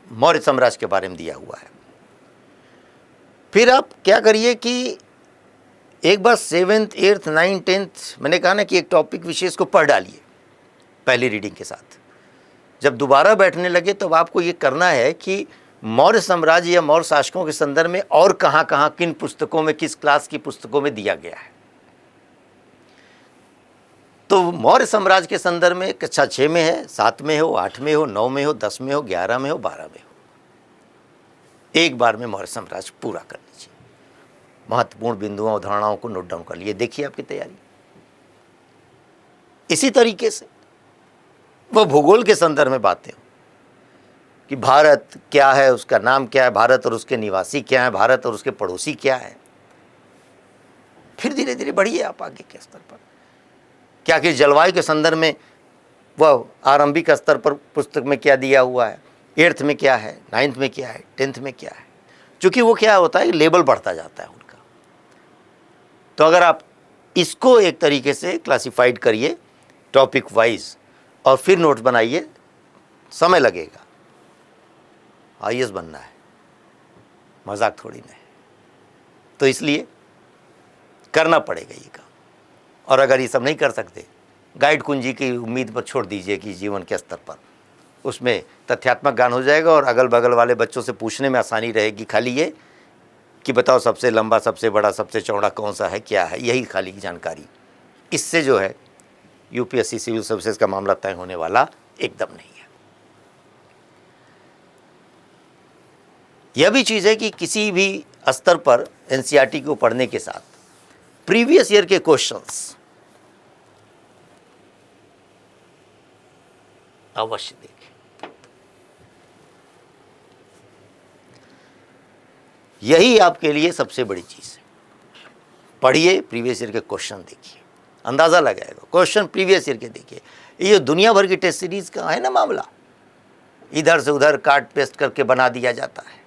मौर्य साम्राज्य के बारे में दिया हुआ है, फिर आप क्या करिए कि एक बार 7th 8th 9th 10th, मैंने कहा ना कि एक टॉपिक विशेष को पढ़ डालिए पहली रीडिंग के साथ। जब दोबारा बैठने लगे तो आपको ये करना है कि मौर्य साम्राज्य या मौर्य शासकों के संदर्भ में और कहाँ कहाँ, किन पुस्तकों में, किस क्लास की पुस्तकों में दिया गया है। तो मौर्य साम्राज्य के संदर्भ में कक्षा 6 में है, 7 में हो, 8 में हो, 9 में हो, 10 में हो, 11 में हो, 12 में हो, एक बार में मौर्य साम्राज्य पूरा कर लीजिए। महत्वपूर्ण बिंदुओं, उदाहरणों को नोट डाउन कर लिए, देखिए आपकी तैयारी। इसी तरीके से वह भूगोल के संदर्भ में बातें हो कि भारत क्या है, उसका नाम क्या है, भारत और उसके निवासी क्या है, भारत और उसके पड़ोसी क्या है। फिर धीरे धीरे बढ़िए आप आगे के स्तर पर, क्या कि जलवायु के संदर्भ में वह आरंभिक स्तर पर पुस्तक में क्या दिया हुआ है, 8th में क्या है, 9th में क्या है, 10th में क्या है। चूँकि वो क्या होता है, लेबल बढ़ता जाता है उनका। तो अगर आप इसको एक तरीके से क्लासिफाइड करिए टॉपिक वाइज और फिर नोट्स बनाइए, समय लगेगा। आईएएस बनना है, मजाक थोड़ी नहीं। तो इसलिए करना पड़ेगा ये काम। और अगर ये सब नहीं कर सकते, गाइड कुंजी की उम्मीद पर छोड़ दीजिए कि जीवन के स्तर पर उसमें तथ्यात्मक ज्ञान हो जाएगा और अगल बगल वाले बच्चों से पूछने में आसानी रहेगी। खाली ये कि बताओ सबसे लंबा, सबसे बड़ा, सबसे चौड़ा कौन सा है, क्या है, यही खाली की जानकारी। इससे जो है यूपीएससी सिविल सर्विसेज का मामला तय होने वाला एकदम नहीं है। यह भी चीज़ है कि किसी भी स्तर पर एनसीईआरटी को पढ़ने के साथ प्रीवियस ईयर के क्वेश्चंस अवश्य देखें। यही आपके लिए सबसे बड़ी चीज़ है। पढ़िए, प्रीवियस ईयर के क्वेश्चन देखिए, अंदाज़ा लगाएगा। क्वेश्चन प्रीवियस ईयर के देखिए। ये दुनिया भर की टेस्ट सीरीज़ का है ना मामला, इधर से उधर काट पेस्ट करके बना दिया जाता है।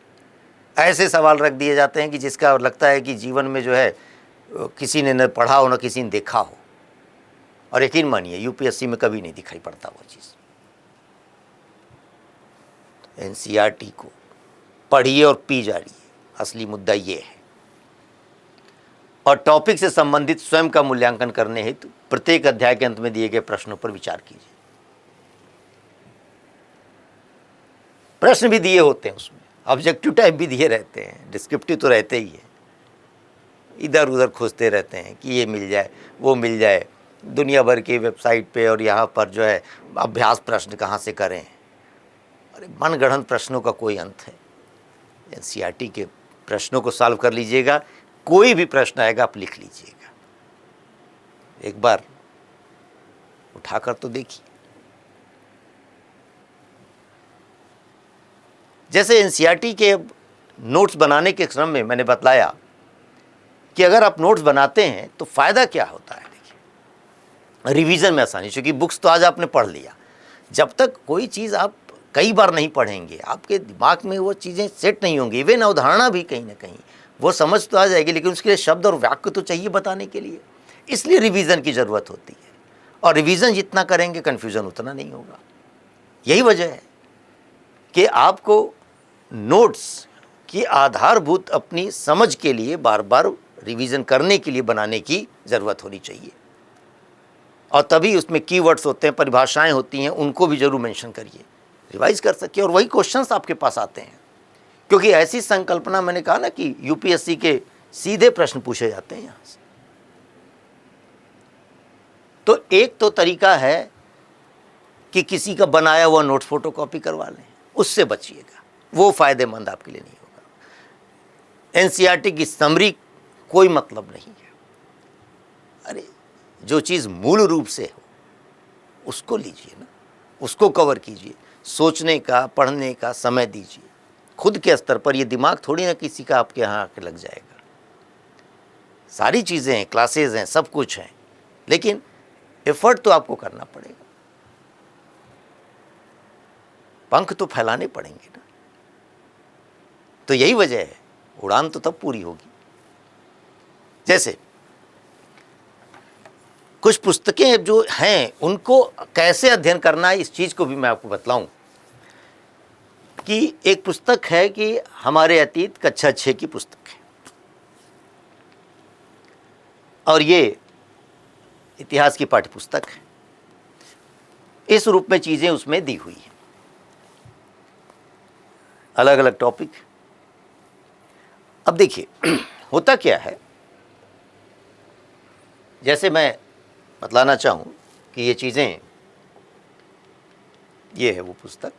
ऐसे सवाल रख दिए जाते हैं कि जिसका लगता है कि जीवन में जो है किसी ने न पढ़ा हो न किसी ने देखा हो। और यकीन मानिए यूपीएससी में कभी नहीं दिखाई पड़ता वो चीज़। एनसीईआरटी को पढ़िए और पी जाइए, असली मुद्दा ये है। और टॉपिक से संबंधित स्वयं का मूल्यांकन करने हेतु प्रत्येक अध्याय के अंत में दिए गए प्रश्नों पर विचार कीजिए। प्रश्न भी दिए होते हैं, उसमें ऑब्जेक्टिव टाइप भी दिए रहते हैं, डिस्क्रिप्टिव तो रहते ही है। इधर उधर खोजते रहते हैं कि ये मिल जाए वो मिल जाए, दुनिया भर की वेबसाइट पे और यहाँ पर जो है अभ्यास प्रश्न कहाँ से करें। अरे मनगढ़ंत प्रश्नों का कोई अंत है। एनसीईआरटी के प्रश्नों को सॉल्व कर लीजिएगा, कोई भी प्रश्न आएगा आप लिख लीजिएगा, एक बार उठाकर तो देखिए। जैसे एनसीईआरटी के नोट्स बनाने के क्रम में मैंने बतलाया कि अगर आप नोट्स बनाते हैं तो फ़ायदा क्या होता है। देखिए, रिवीजन में आसानी, क्योंकि बुक्स तो आज आपने पढ़ लिया, जब तक कोई चीज़ आप कई बार नहीं पढ़ेंगे आपके दिमाग में वो चीज़ें सेट नहीं होंगी। इवन अवधारणा भी कहीं ना कहीं वो समझ तो आ जाएगी, लेकिन उसके लिए शब्द और वाक्य तो चाहिए बताने के लिए। इसलिए रिवीजन की ज़रूरत होती है, और रिवीजन जितना करेंगे कन्फ्यूज़न उतना नहीं होगा। यही वजह है कि आपको नोट्स की आधारभूत अपनी समझ के लिए बार बार रिवीजन करने के लिए बनाने की ज़रूरत होनी चाहिए। और तभी उसमें कीवर्ड्स होते हैं, परिभाषाएं होती हैं, उनको भी जरूर मेंशन करिए, रिवाइज कर सकिए, और वही क्वेश्चंस आपके पास आते हैं। क्योंकि ऐसी संकल्पना, मैंने कहा ना कि यूपीएससी के सीधे प्रश्न पूछे जाते हैं यहाँ से। तो एक तो तरीका है कि किसी का बनाया हुआ नोट्स फोटोकॉपी करवा लें, उससे बचिएगा, वो फ़ायदेमंद आपके लिए नहीं होगा। एनसीईआरटी की समरी कोई मतलब नहीं है। अरे जो चीज़ मूल रूप से हो उसको लीजिए ना, उसको कवर कीजिए, सोचने का पढ़ने का समय दीजिए खुद के स्तर पर। ये दिमाग थोड़ी ना किसी का आपके यहाँ आके लग जाएगा। सारी चीज़ें हैं, क्लासेज हैं, सब कुछ हैं, लेकिन एफर्ट तो आपको करना पड़ेगा, पंख तो फैलाने पड़ेंगे ना। तो यही वजह है, उड़ान तो तब पूरी होगी। जैसे कुछ पुस्तकें जो हैं उनको कैसे अध्ययन करना है, इस चीज़ को भी मैं आपको बतलाऊं कि एक पुस्तक है कि हमारे अतीत कक्षा 6 की पुस्तक है, और ये इतिहास की पाठ्य पुस्तक है। इस रूप में चीज़ें उसमें दी हुई हैं, अलग अलग टॉपिक। अब देखिए होता क्या है, जैसे मैं बतलाना चाहूँ कि ये चीज़ें, ये है वो पुस्तक,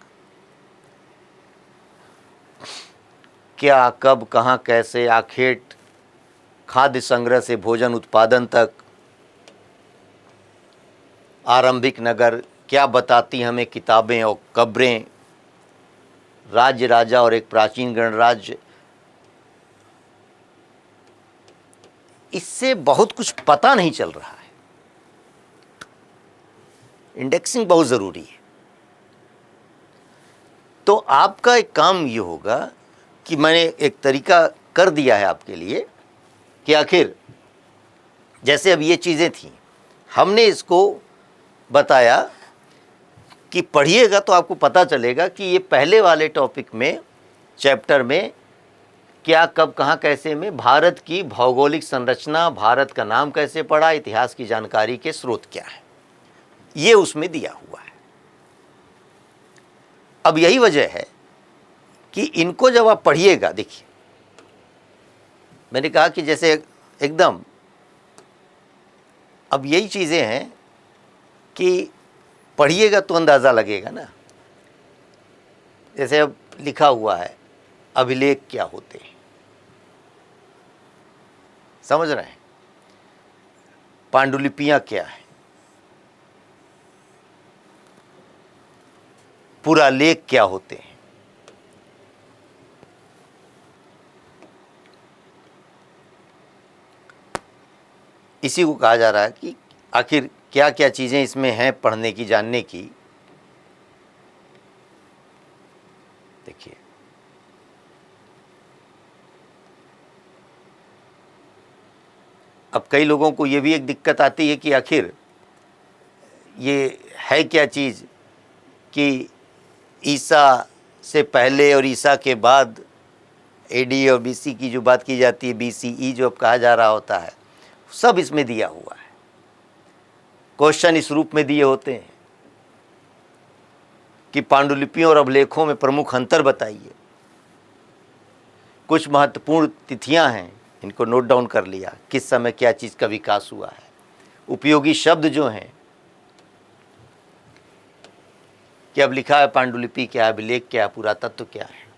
क्या कब कहाँ कैसे आखेट, खाद्य संग्रह से भोजन उत्पादन तक, आरंभिक नगर, क्या बताती हमें किताबें और कब्रें, राज्य राजा और एक प्राचीन गणराज्य। इससे बहुत कुछ पता नहीं चल रहा है। इंडेक्सिंग बहुत ज़रूरी है। तो आपका एक काम ये होगा कि मैंने एक तरीका कर दिया है आपके लिए कि आखिर जैसे अब ये चीज़ें थी, हमने इसको बताया कि पढ़िएगा तो आपको पता चलेगा कि ये पहले वाले टॉपिक में, चैप्टर में, क्या कब कहाँ कैसे में भारत की भौगोलिक संरचना, भारत का नाम कैसे पड़ा, इतिहास की जानकारी के स्रोत क्या है, ये उसमें दिया हुआ है। अब यही वजह है कि इनको जब आप पढ़िएगा, देखिए मैंने कहा कि जैसे एकदम, अब यही चीज़ें हैं कि पढ़िएगा तो अंदाज़ा लगेगा ना। जैसे अब लिखा हुआ है अभिलेख क्या होते हैं, समझ रहे हैं, पांडुलिपियाँ क्या है, पुरालेख क्या होते हैं, इसी को कहा जा रहा है कि आखिर क्या क्या चीज़ें इसमें हैं पढ़ने की, जानने की। देखिए अब कई लोगों को ये भी एक दिक्कत आती है कि आखिर ये है क्या चीज़ कि ईसा से पहले और ईसा के बाद, एडी और बीसी की जो बात की जाती है, बीसीई जो अब कहा जा रहा होता है, सब इसमें दिया हुआ है। क्वेश्चन इस रूप में दिए होते हैं कि पांडुलिपियों और अभिलेखों में प्रमुख अंतर बताइए। कुछ महत्वपूर्ण तिथियां हैं, इनको नोट डाउन कर लिया, किस समय क्या चीज़ का विकास हुआ है। उपयोगी शब्द जो हैं कि अब लिखा है पांडुलिपि क्या है, अभिलेख क्या है, पुरातत्व क्या है।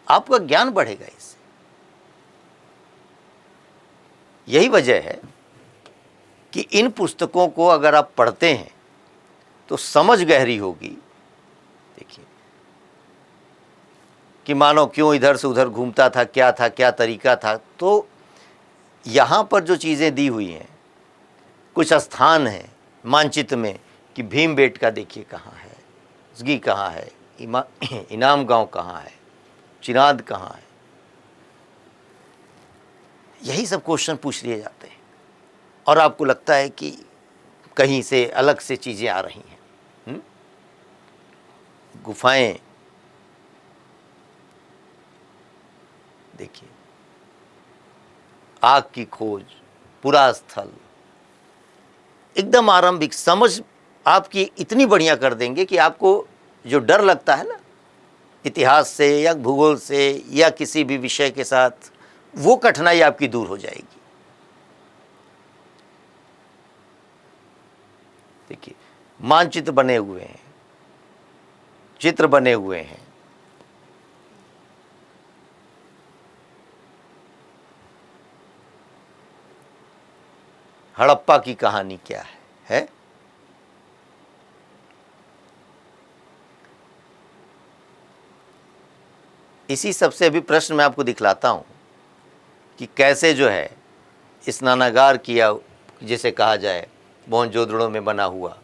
आपका ज्ञान बढ़ेगा इससे। यही वजह है कि इन पुस्तकों को अगर आप पढ़ते हैं तो समझ गहरी होगी। देखिए कि मानो क्यों इधर से उधर घूमता था, क्या तरीका था। तो यहाँ पर जो चीज़ें दी हुई हैं, कुछ स्थान हैं मानचित्र में कि भीमबेटका देखिए कहाँ है, उसगी कहाँ है, इनाम गांव कहाँ है, चिनाद कहाँ है। यही सब क्वेश्चन पूछ लिए जाते हैं और आपको लगता है कि कहीं से अलग से चीज़ें आ रही हैं। गुफाएं देखिए, आग की खोज, पुरा स्थल, एकदम आरंभिक समझ आपकी इतनी बढ़िया कर देंगे कि आपको जो डर लगता है ना इतिहास से या भूगोल से या किसी भी विषय के साथ, वो कठिनाई आपकी दूर हो जाएगी। देखिए मानचित्र बने हुए हैं, चित्र बने हुए हैं। हड़प्पा की कहानी क्या है? इसी सबसे अभी प्रश्न मैं आपको दिखलाता हूं कि कैसे जो है स्नानागार किया, जिसे कहा जाए मोहनजोदड़ो में बना हुआ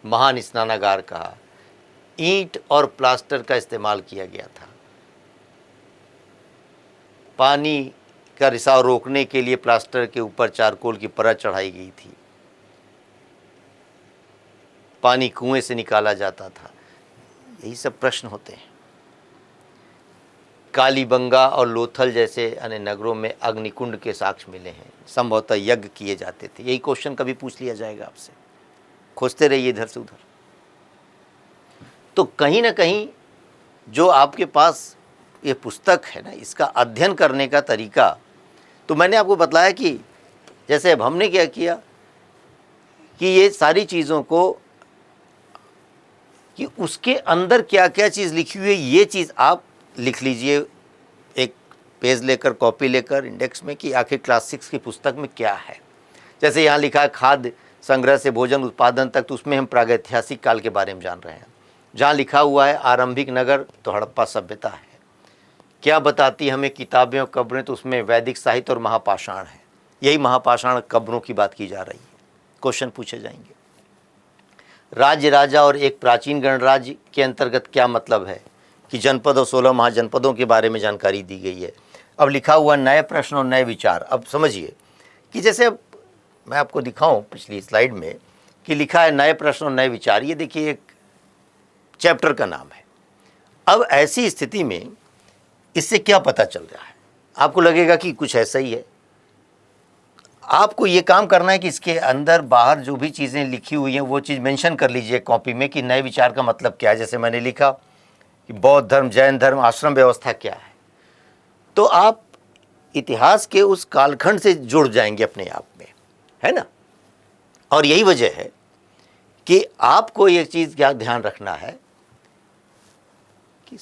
महान स्नानागार कहा, ईंट और प्लास्टर का इस्तेमाल किया गया था। पानी का रिसाव रोकने के लिए प्लास्टर के ऊपर चारकोल की परत चढ़ाई गई थी। पानी कुएं से निकाला जाता था। यही सब प्रश्न होते हैं। कालीबंगा और लोथल जैसे अन्य नगरों में अग्निकुंड के साक्ष्य मिले हैं, संभवतः यज्ञ किए जाते थे। यही क्वेश्चन कभी पूछ लिया जाएगा आपसे, खोजते रहिए इधर से उधर। तो कहीं ना कहीं जो आपके पास ये पुस्तक है ना, इसका अध्ययन करने का तरीका, तो मैंने आपको बताया कि जैसे अब हमने क्या किया कि ये सारी चीज़ों को कि उसके अंदर क्या क्या चीज़ लिखी हुई है, ये चीज़ आप लिख लीजिए एक पेज लेकर, कॉपी लेकर इंडेक्स में, कि आखिर क्लास 6 की पुस्तक में क्या है। जैसे यहाँ लिखा है खाद्य संग्रह से भोजन उत्पादन तक, तो उसमें हम प्रागैतिहासिक काल के बारे में जान रहे हैं। जहाँ लिखा हुआ है आरंभिक नगर, तो हड़प्पा सभ्यता है। क्या बताती हमें किताबें और कब्रें, तो उसमें वैदिक साहित्य और महापाषाण है। यही महापाषाण कब्रों की बात की जा रही है। क्वेश्चन पूछे जाएंगे। राज्य, राजा और एक प्राचीन गणराज्य के अंतर्गत क्या मतलब है कि जनपद और 16 महाजनपदों के बारे में जानकारी दी गई है। अब लिखा हुआ नए प्रश्न और नए विचार। अब समझिए कि जैसे अब मैं आपको दिखाऊं पिछली स्लाइड में कि लिखा है नए प्रश्न और नए विचार। ये देखिए एक चैप्टर का नाम है। अब ऐसी स्थिति में इससे क्या पता चल रहा है? आपको लगेगा कि कुछ ऐसा ही है। आपको ये काम करना है कि इसके अंदर बाहर जो भी चीज़ें लिखी हुई हैं वो चीज़ मेंशन कर लीजिए कॉपी में कि नए विचार का मतलब क्या है। जैसे मैंने लिखा कि बौद्ध धर्म, जैन धर्म, आश्रम व्यवस्था क्या है। तो आप इतिहास के उस कालखंड से जुड़ जाएंगे अपने आप में, है ना। और यही वजह है कि आपको ये चीज़ क्या ध्यान रखना है कि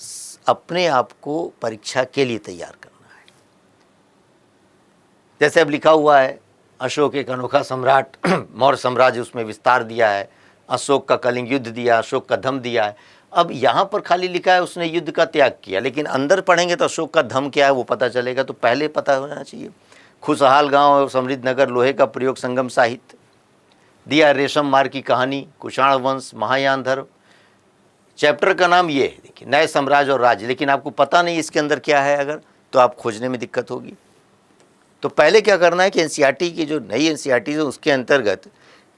अपने आप को परीक्षा के लिए तैयार करना है। जैसे अब लिखा हुआ है अशोक एक अनोखा सम्राट, मौर्य साम्राज्य उसमें विस्तार दिया है, अशोक का कलिंग युद्ध दिया, अशोक का धम्म दिया है। अब यहाँ पर खाली लिखा है उसने युद्ध का त्याग किया, लेकिन अंदर पढ़ेंगे तो अशोक का धम्म क्या है वो पता चलेगा। तो पहले पता होना चाहिए। खुशहाल गांव और समृद्ध नगर, लोहे का प्रयोग, संगम साहित्य दिया, रेशम मार्ग की कहानी, कुषाण वंश, महायान धर्म। चैप्टर का नाम ये है, देखिए नए साम्राज्य और राज्य, लेकिन आपको पता नहीं इसके अंदर क्या है अगर, तो आप खोजने में दिक्कत होगी। तो पहले क्या करना है कि एनसीईआरटी की जो नई एनसीईआरटी है उसके अंतर्गत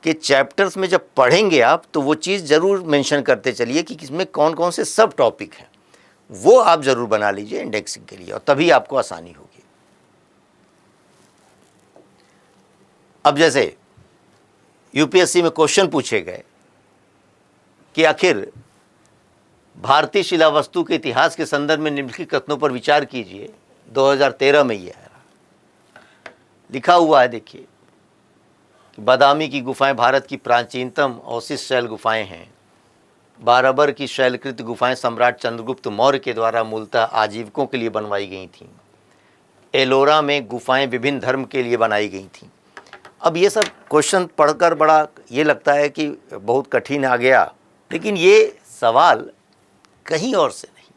के चैप्टर्स में जब पढ़ेंगे आप तो वो चीज़ ज़रूर मेंशन करते चलिए कि इसमें कौन कौन से सब टॉपिक हैं, वो आप ज़रूर बना लीजिए इंडेक्सिंग के लिए, और तभी आपको आसानी होगी। अब जैसे यूपीएससी में क्वेश्चन पूछे गए कि आखिर भारतीय शिलावस्तु के इतिहास के संदर्भ में निम्नलिखित कथनों पर विचार कीजिए। 2013 में ये है, लिखा हुआ है, देखिए कि बादामी की गुफाएं भारत की प्राचीनतम अवशिष्ट शैल गुफाएं हैं। बाराबर की शैलकृत गुफाएं सम्राट चंद्रगुप्त मौर्य के द्वारा मूलतः आजीविकों के लिए बनवाई गई थीं। एलोरा में गुफाएं विभिन्न धर्म के लिए बनाई गई थीं। अब ये सब क्वेश्चन पढ़कर बड़ा ये लगता है कि बहुत कठिन आ गया, लेकिन ये सवाल कहीं और से नहीं,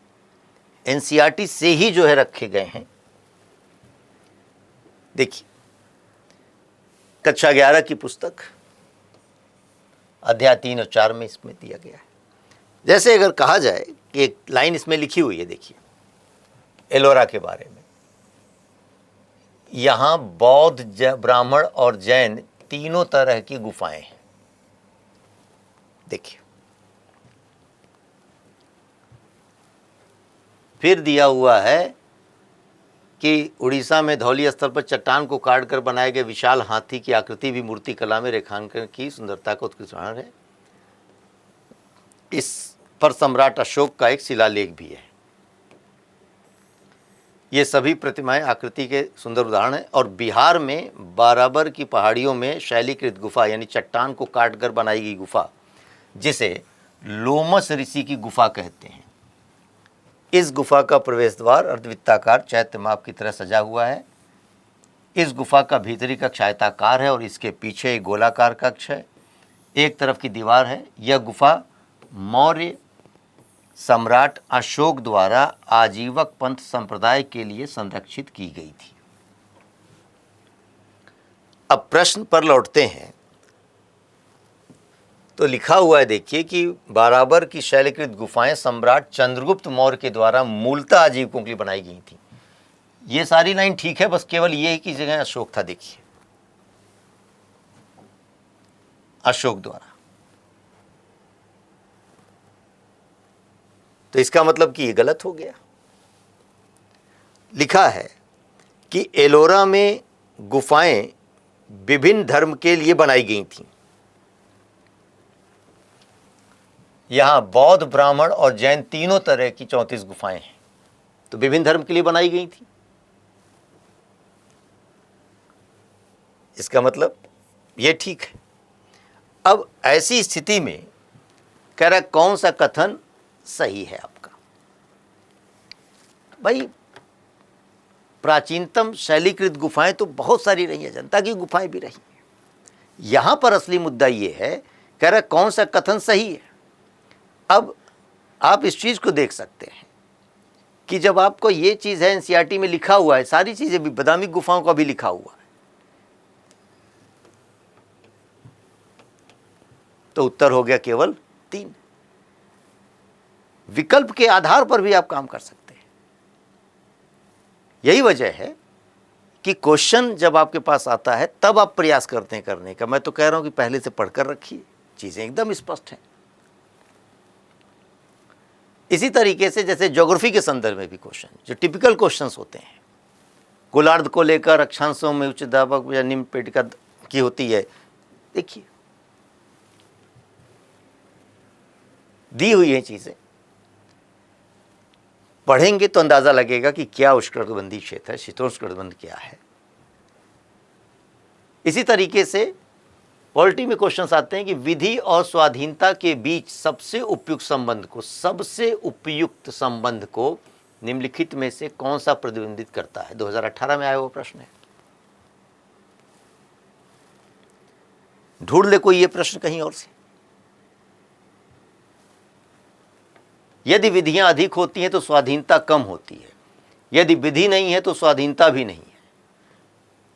एनसीईआरटी से ही जो है रखे गए हैं। देखिए कक्षा 11 की पुस्तक अध्याय 3 और 4 में इसमें दिया गया है। जैसे अगर कहा जाए कि एक लाइन इसमें लिखी हुई है, देखिए एलोरा के बारे में, यहाँ बौद्ध, ब्राह्मण और जैन तीनों तरह की गुफाएं हैं। देखिए फिर दिया हुआ है कि उड़ीसा में धौली स्थल पर चट्टान को काटकर बनाए गए विशाल हाथी की आकृति भी मूर्ति कला में रेखांकन की सुंदरता का उत्कृष्ट उदाहरण है। इस पर सम्राट अशोक का एक शिलालेख भी है। ये सभी प्रतिमाएं आकृति के सुंदर उदाहरण हैं। और बिहार में बाराबर की पहाड़ियों में शैलीकृत गुफा यानी चट्टान को काटकर बनाई गई गुफा, जिसे लोमस ऋषि की गुफा कहते हैं। इस गुफा का प्रवेश द्वार अर्धवृत्ताकार चैत्य माप की तरह सजा हुआ है। इस गुफा का भीतरी कक्ष आयताकार है और इसके पीछे एक गोलाकार कक्ष है। एक तरफ की दीवार है। यह गुफा मौर्य सम्राट अशोक द्वारा आजीवक पंथ संप्रदाय के लिए संरक्षित की गई थी। अब प्रश्न पर लौटते हैं तो लिखा हुआ है, देखिए कि बाराबर की शैलकृत गुफाएं सम्राट चंद्रगुप्त मौर्य के द्वारा मूलतः आजीविकों के लिए बनाई गई थी। ये सारी लाइन ठीक है, बस केवल ये की जगह अशोक था। देखिए अशोक द्वारा, तो इसका मतलब कि ये गलत हो गया। लिखा है कि एलोरा में गुफाएं विभिन्न धर्म के लिए बनाई गई थीं। यहां बौद्ध, ब्राह्मण और जैन तीनों तरह की 34 गुफाएं हैं, तो विभिन्न धर्म के लिए बनाई गई थी। इसका मतलब ये ठीक है। अब ऐसी स्थिति में कह रहा कौन सा कथन सही है आपका? भाई प्राचीनतम शैलीकृत गुफाएं तो बहुत सारी रही हैं, जनता की गुफाएं भी रही हैं। यहां पर असली मुद्दा ये है, कह रहा कौन सा कथन सही है। अब आप इस चीज को देख सकते हैं कि जब आपको ये चीज है एनसीईआरटी में लिखा हुआ है, सारी चीजें भी, बादामी गुफाओं का भी लिखा हुआ है, तो उत्तर हो गया केवल 3। विकल्प के आधार पर भी आप काम कर सकते हैं। यही वजह है कि क्वेश्चन जब आपके पास आता है तब आप प्रयास करते हैं करने का। मैं तो कह रहा हूं कि पहले से पढ़कर रखिए, चीजें एकदम स्पष्ट हैं। इसी तरीके से जैसे ज्योग्राफी के संदर्भ में भी क्वेश्चन, जो टिपिकल क्वेश्चंस होते हैं, गोलार्ध को लेकर अक्षांशों में उच्च दाबक या निम्न पेटिका की होती है, देखिए दी हुई है चीजें, पढ़ेंगे तो अंदाजा लगेगा कि क्या उष्णकटिबंधीय क्षेत्र है, शीतोष्णकटिबंध क्या है। इसी तरीके से पॉलिटी में क्वेश्चंस आते हैं कि विधि और स्वाधीनता के बीच सबसे उपयुक्त संबंध को निम्नलिखित में से कौन सा प्रतिबंधित करता है। 2018 में आया वो प्रश्न है। ढूंढ ले कोई ये प्रश्न कहीं और से। यदि विधियां अधिक होती हैं तो स्वाधीनता कम होती है। यदि विधि नहीं है तो स्वाधीनता भी नहीं है।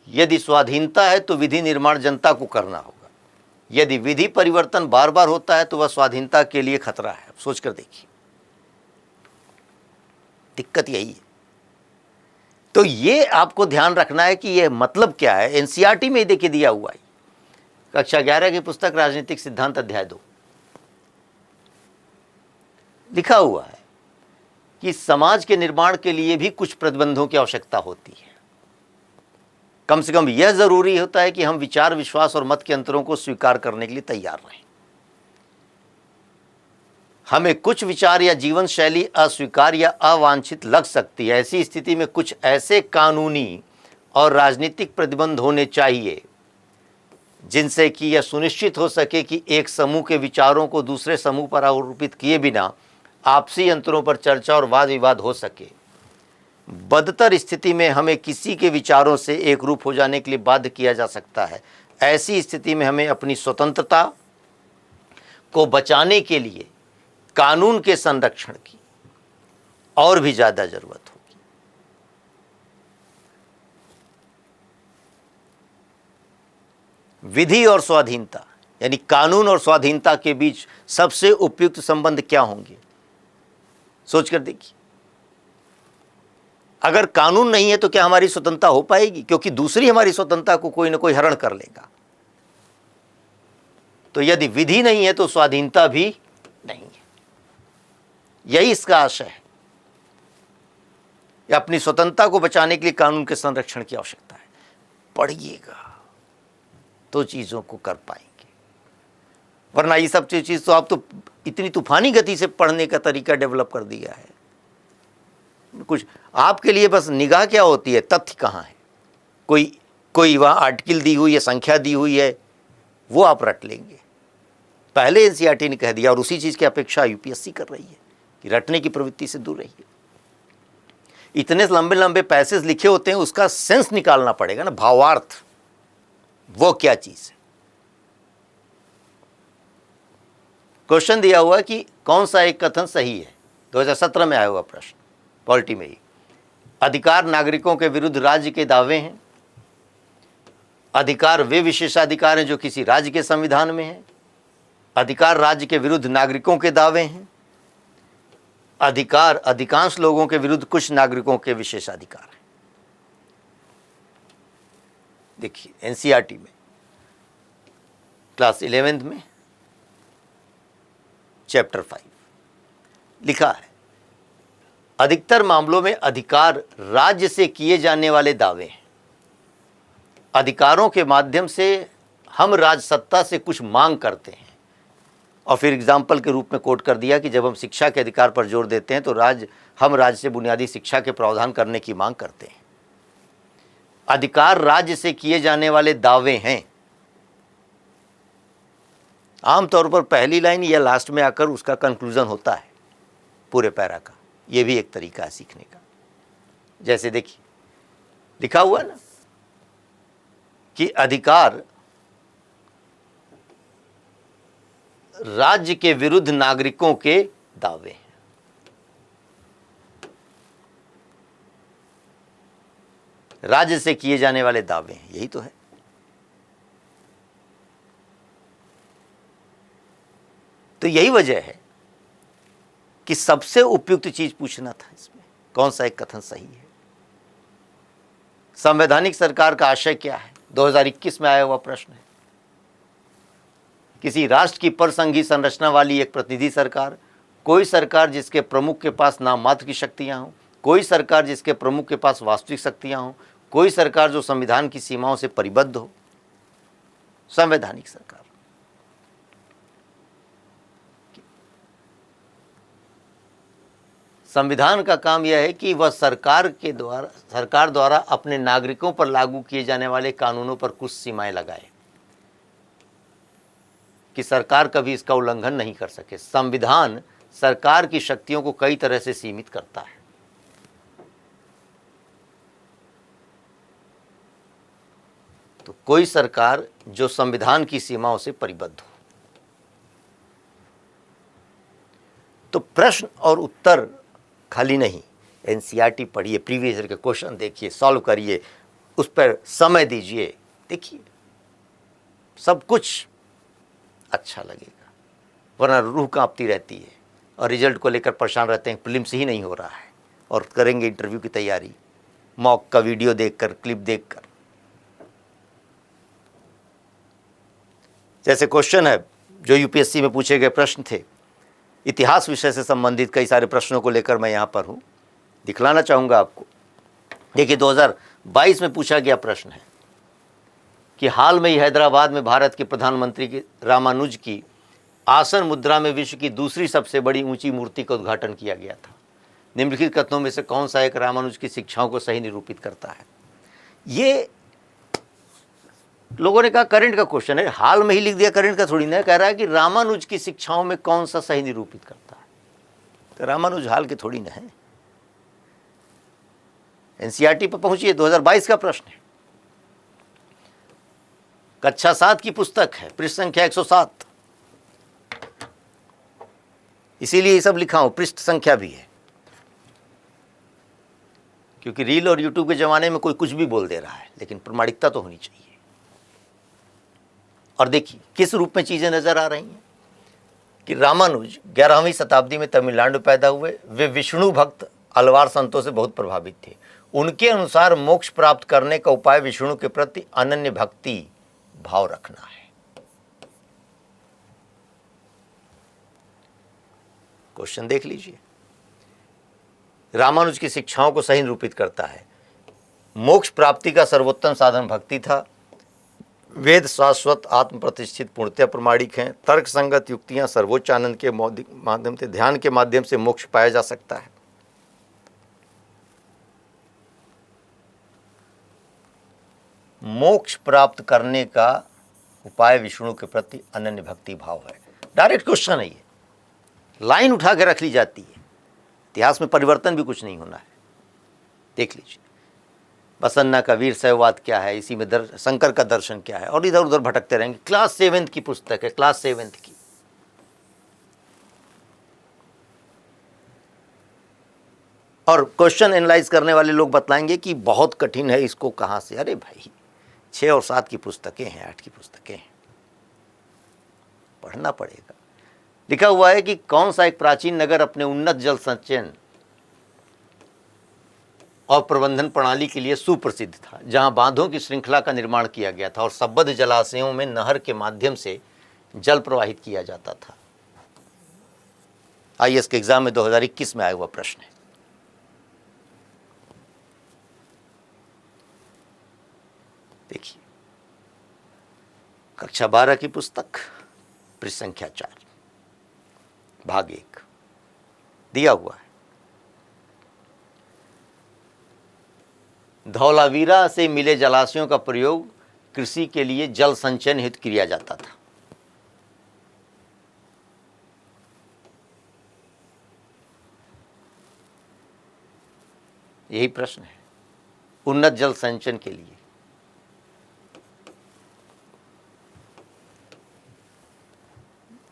यदि स्वाधीनता है तो विधि निर्माण जनता को करना होगा। यदि विधि परिवर्तन बार बार होता है तो वह स्वाधीनता के लिए खतरा है। सोच कर देखिए, दिक्कत यही है। तो ये आपको ध्यान रखना है कि ये मतलब क्या है। एनसीईआरटी में देखिए दिया हुआ है, कक्षा 11 की पुस्तक राजनीतिक सिद्धांत अध्याय 2 लिखा हुआ है कि समाज के निर्माण के लिए भी कुछ प्रतिबंधों की आवश्यकता होती है। कम से कम यह ज़रूरी होता है कि हम विचार, विश्वास और मत के अंतरों को स्वीकार करने के लिए तैयार रहें। हमें कुछ विचार या जीवन शैली अस्वीकार या अवांछित लग सकती है। ऐसी स्थिति में कुछ ऐसे कानूनी और राजनीतिक प्रतिबंध होने चाहिए जिनसे कि यह सुनिश्चित हो सके कि एक समूह के विचारों को दूसरे समूह पर आरोपित किए बिना आपसी अंतरों पर चर्चा और वाद विवाद हो सके। बदतर स्थिति में हमें किसी के विचारों से एक रूप हो जाने के लिए बाध्य किया जा सकता है। ऐसी स्थिति में हमें अपनी स्वतंत्रता को बचाने के लिए कानून के संरक्षण की और भी ज़्यादा ज़रूरत होगी। विधि और स्वाधीनता, यानी कानून और स्वाधीनता के बीच सबसे उपयुक्त संबंध क्या होंगे, सोचकर देखिए। अगर कानून नहीं है तो क्या हमारी स्वतंत्रता हो पाएगी? क्योंकि दूसरी हमारी स्वतंत्रता को कोई ना कोई हरण कर लेगा। तो यदि विधि नहीं है तो स्वाधीनता भी नहीं है। यही इसका आशय है। या अपनी स्वतंत्रता को बचाने के लिए कानून के संरक्षण की आवश्यकता है। पढ़िएगा तो चीज़ों को कर पाएंगे, वरना ये सब चीज़ तो आप तो इतनी तूफानी गति से पढ़ने का तरीका डेवलप कर दिया है। कुछ आपके लिए बस निगाह क्या होती है, तथ्य कहाँ है, कोई वहाँ आर्टिकल दी हुई है, संख्या दी हुई है, वो आप रट लेंगे। पहले एनसीईआरटी ने कह दिया और उसी चीज़ की अपेक्षा यूपीएससी कर रही है कि रटने की प्रवृत्ति से दूर रहिए। इतने लंबे लंबे पैसेज लिखे होते हैं, उसका सेंस निकालना पड़ेगा ना, भावार्थ, वो क्या चीज़ है। क्वेश्चन दिया हुआ कि कौन सा एक कथन सही है, 2017 में आया हुआ प्रश्न, पॉलिटी में ही। अधिकार नागरिकों के विरुद्ध राज्य के दावे हैं। अधिकार वे विशेषाधिकार हैं जो किसी राज्य के संविधान में हैं। अधिकार राज्य के विरुद्ध नागरिकों के दावे हैं। अधिकार अधिकांश लोगों के विरुद्ध कुछ नागरिकों के विशेषाधिकार हैं। देखिए एनसीईआरटी में क्लास 11th में चैप्टर 5 लिखा है, अधिकतर मामलों में अधिकार राज्य से किए जाने वाले दावे हैं। अधिकारों के माध्यम से हम राज सत्ता से कुछ मांग करते हैं। और फिर एग्जाम्पल के रूप में कोट कर दिया कि जब हम शिक्षा के अधिकार पर जोर देते हैं तो हम राज्य से बुनियादी शिक्षा के प्रावधान करने की मांग करते हैं। अधिकार राज्य से किए जाने वाले दावे हैं। आमतौर पर पहली लाइन या लास्ट में आकर उसका कंक्लूजन होता है पूरे पैरा का। यह भी एक तरीका है सीखने का। जैसे देखिए लिखा हुआ ना कि अधिकार राज्य के विरुद्ध नागरिकों के दावे हैं। राज्य से किए जाने वाले दावे हैं, यही तो है। तो यही वजह है कि सबसे उपयुक्त चीज पूछना था इसमें, कौन सा एक कथन सही है। संवैधानिक सरकार का आशय क्या है, 2021 में आया हुआ प्रश्न है। किसी राष्ट्र की परसंघीय संरचना वाली एक प्रतिनिधि सरकार, कोई सरकार जिसके प्रमुख के पास नाम मात्र की शक्तियां हों, कोई सरकार जिसके प्रमुख के पास वास्तविक शक्तियां हों, कोई सरकार जो संविधान की सीमाओं से परिबद्ध हो। संवैधानिक सरकार। संविधान का काम यह है कि वह सरकार द्वारा अपने नागरिकों पर लागू किए जाने वाले कानूनों पर कुछ सीमाएं लगाए कि सरकार कभी इसका उल्लंघन नहीं कर सके। संविधान सरकार की शक्तियों को कई तरह से सीमित करता है। तो कोई सरकार जो संविधान की सीमाओं से परिबद्ध हो। तो प्रश्न और उत्तर खाली नहीं, एनसीईआरटी पढ़िए, प्रीवियस ईयर के क्वेश्चन देखिए, सॉल्व करिए, उस पर समय दीजिए, देखिए सब कुछ अच्छा लगेगा। वरना रूह कांपती रहती है और रिजल्ट को लेकर परेशान रहते हैं, प्रीलिम्स ही नहीं हो रहा है और करेंगे इंटरव्यू की तैयारी मॉक का वीडियो देखकर, क्लिप देखकर। जैसे क्वेश्चन है जो यूपीएससी में पूछे गए प्रश्न थे, इतिहास विषय से संबंधित कई सारे प्रश्नों को लेकर मैं यहाँ पर हूँ, दिखलाना चाहूँगा आपको। देखिए 2022 में पूछा गया प्रश्न है, कि हाल में ही हैदराबाद में भारत के प्रधानमंत्री की रामानुज की आसन मुद्रा में विश्व की दूसरी सबसे बड़ी ऊंची मूर्ति का उद्घाटन किया गया था। निम्नलिखित कथनों में से कौन सा एक रामानुज की शिक्षाओं को सही निरूपित करता है? ये लोगों ने कहा करंट का क्वेश्चन है, हाल में ही लिख दिया, करंट का थोड़ी ना। कह रहा है कि रामानुज की शिक्षाओं में कौन सा सही निरूपित करता है। तो रामानुज हाल के थोड़ी ना है। एनसीईआरटी पर पहुंचिए, 2022 का प्रश्न है, कक्षा 7 की पुस्तक है, पृष्ठ संख्या 107। इसीलिए ये सब लिखा हूं, पृष्ठ संख्या भी है, क्योंकि रील और यूट्यूब के जमाने में कोई कुछ भी बोल दे रहा है, लेकिन प्रामाणिकता तो होनी चाहिए। और देखिए किस रूप में चीजें नजर आ रही हैं कि रामानुज 11वीं शताब्दी में तमिलनाडु पैदा हुए। वे विष्णु भक्त अलवार संतों से बहुत प्रभावित थे। उनके अनुसार मोक्ष प्राप्त करने का उपाय विष्णु के प्रति अनन्य भक्ति भाव रखना है। क्वेश्चन देख लीजिए, रामानुज की शिक्षाओं को सही निरूपित करता है। मोक्ष प्राप्ति का सर्वोत्तम साधन भक्ति था। वेद शाश्वत आत्म प्रतिष्ठित पूर्णतः प्रमाणिक हैं। तर्क संगत युक्तियां सर्वोच्च आनंद के माध्यम से, ध्यान के माध्यम से मोक्ष पाया जा सकता है। मोक्ष प्राप्त करने का उपाय विष्णु के प्रति अनन्य भक्ति भाव है। डायरेक्ट क्वेश्चन है ये, लाइन उठा के रख ली जाती है। इतिहास में परिवर्तन भी कुछ नहीं होना है। देख लीजिए बसन्ना का वीर शैववाद क्या है, इसी में शंकर का दर्शन क्या है, और इधर उधर भटकते रहेंगे। क्लास 7th की पुस्तक है, क्लास 7th की। और क्वेश्चन एनालाइज करने वाले लोग बताएंगे कि बहुत कठिन है, इसको कहां से। अरे भाई 6 और 7 की पुस्तकें हैं, 8 की पुस्तकें हैं, पढ़ना पड़ेगा। लिखा हुआ है कि कौन सा एक प्राचीन नगर अपने उन्नत जल संचयन और प्रबंधन प्रणाली के लिए सुप्रसिद्ध था, जहां बांधों की श्रृंखला का निर्माण किया गया था और संबद्ध जलाशयों में नहर के माध्यम से जल प्रवाहित किया जाता था। आईएएस के एग्जाम में 2021 में आया हुआ प्रश्न है। देखिए कक्षा 12 की पुस्तक, पृष्ठ संख्या 4, भाग 1 दिया हुआ है। धौलावीरा से मिले जलाशयों का प्रयोग कृषि के लिए जल संचयन हेतु किया जाता था। यही प्रश्न है, उन्नत जल संचयन के लिए।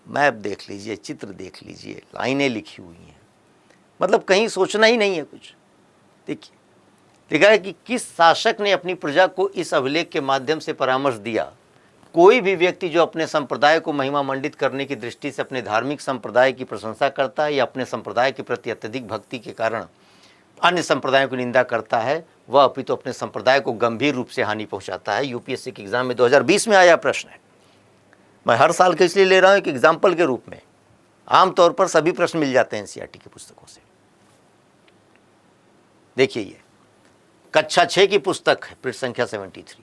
मैप देख लीजिए, चित्र देख लीजिए, लाइनें लिखी हुई हैं, मतलब कहीं सोचना ही नहीं है कुछ। देखिए लिखा है कि किस शासक ने अपनी प्रजा को इस अभिलेख के माध्यम से परामर्श दिया, कोई भी व्यक्ति जो अपने संप्रदाय को महिमा मंडित करने की दृष्टि से अपने धार्मिक संप्रदाय की प्रशंसा करता है या अपने संप्रदाय के प्रति अत्यधिक भक्ति के कारण अन्य संप्रदायों की निंदा करता है, वह अपितु अपने संप्रदाय को गंभीर रूप से हानि पहुंचाता है। यूपीएससी के एग्जाम में 2020 में आया प्रश्न है। मैं हर साल के इसलिए ले रहा हूं एक एग्जाम्पल के रूप में, आमतौर पर सभी प्रश्न मिल जाते हैं एनसीईआरटी की पुस्तकों से। देखिए ये कक्षा 6 की पुस्तक है, पृष्ठ संख्या 73।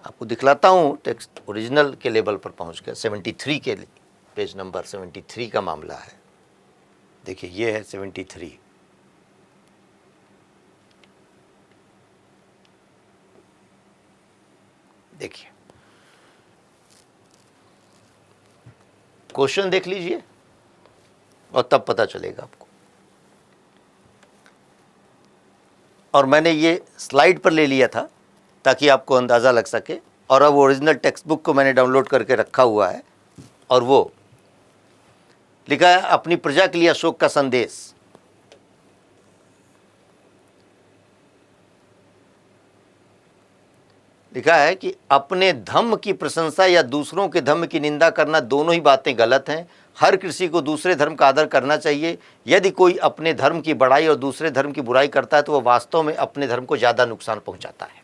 आपको दिखलाता हूं, टेक्स्ट ओरिजिनल के लेवल पर पहुंच गया। 73 के पेज नंबर 73 का मामला है। देखिए ये है 73। देखिए क्वेश्चन देख लीजिए और तब पता चलेगा आपको। और मैंने ये स्लाइड पर ले लिया था ताकि आपको अंदाज़ा लग सके, और अब ओरिजिनल टेक्स्ट बुक को मैंने डाउनलोड करके रखा हुआ है, और वो लिखा है अपनी प्रजा के लिए अशोक का संदेश। लिखा है कि अपने धर्म की प्रशंसा या दूसरों के धर्म की निंदा करना, दोनों ही बातें गलत हैं। हर किसी को दूसरे धर्म का आदर करना चाहिए। यदि कोई अपने धर्म की बड़ाई और दूसरे धर्म की बुराई करता है तो वह वास्तव में अपने धर्म को ज्यादा नुकसान पहुंचाता है।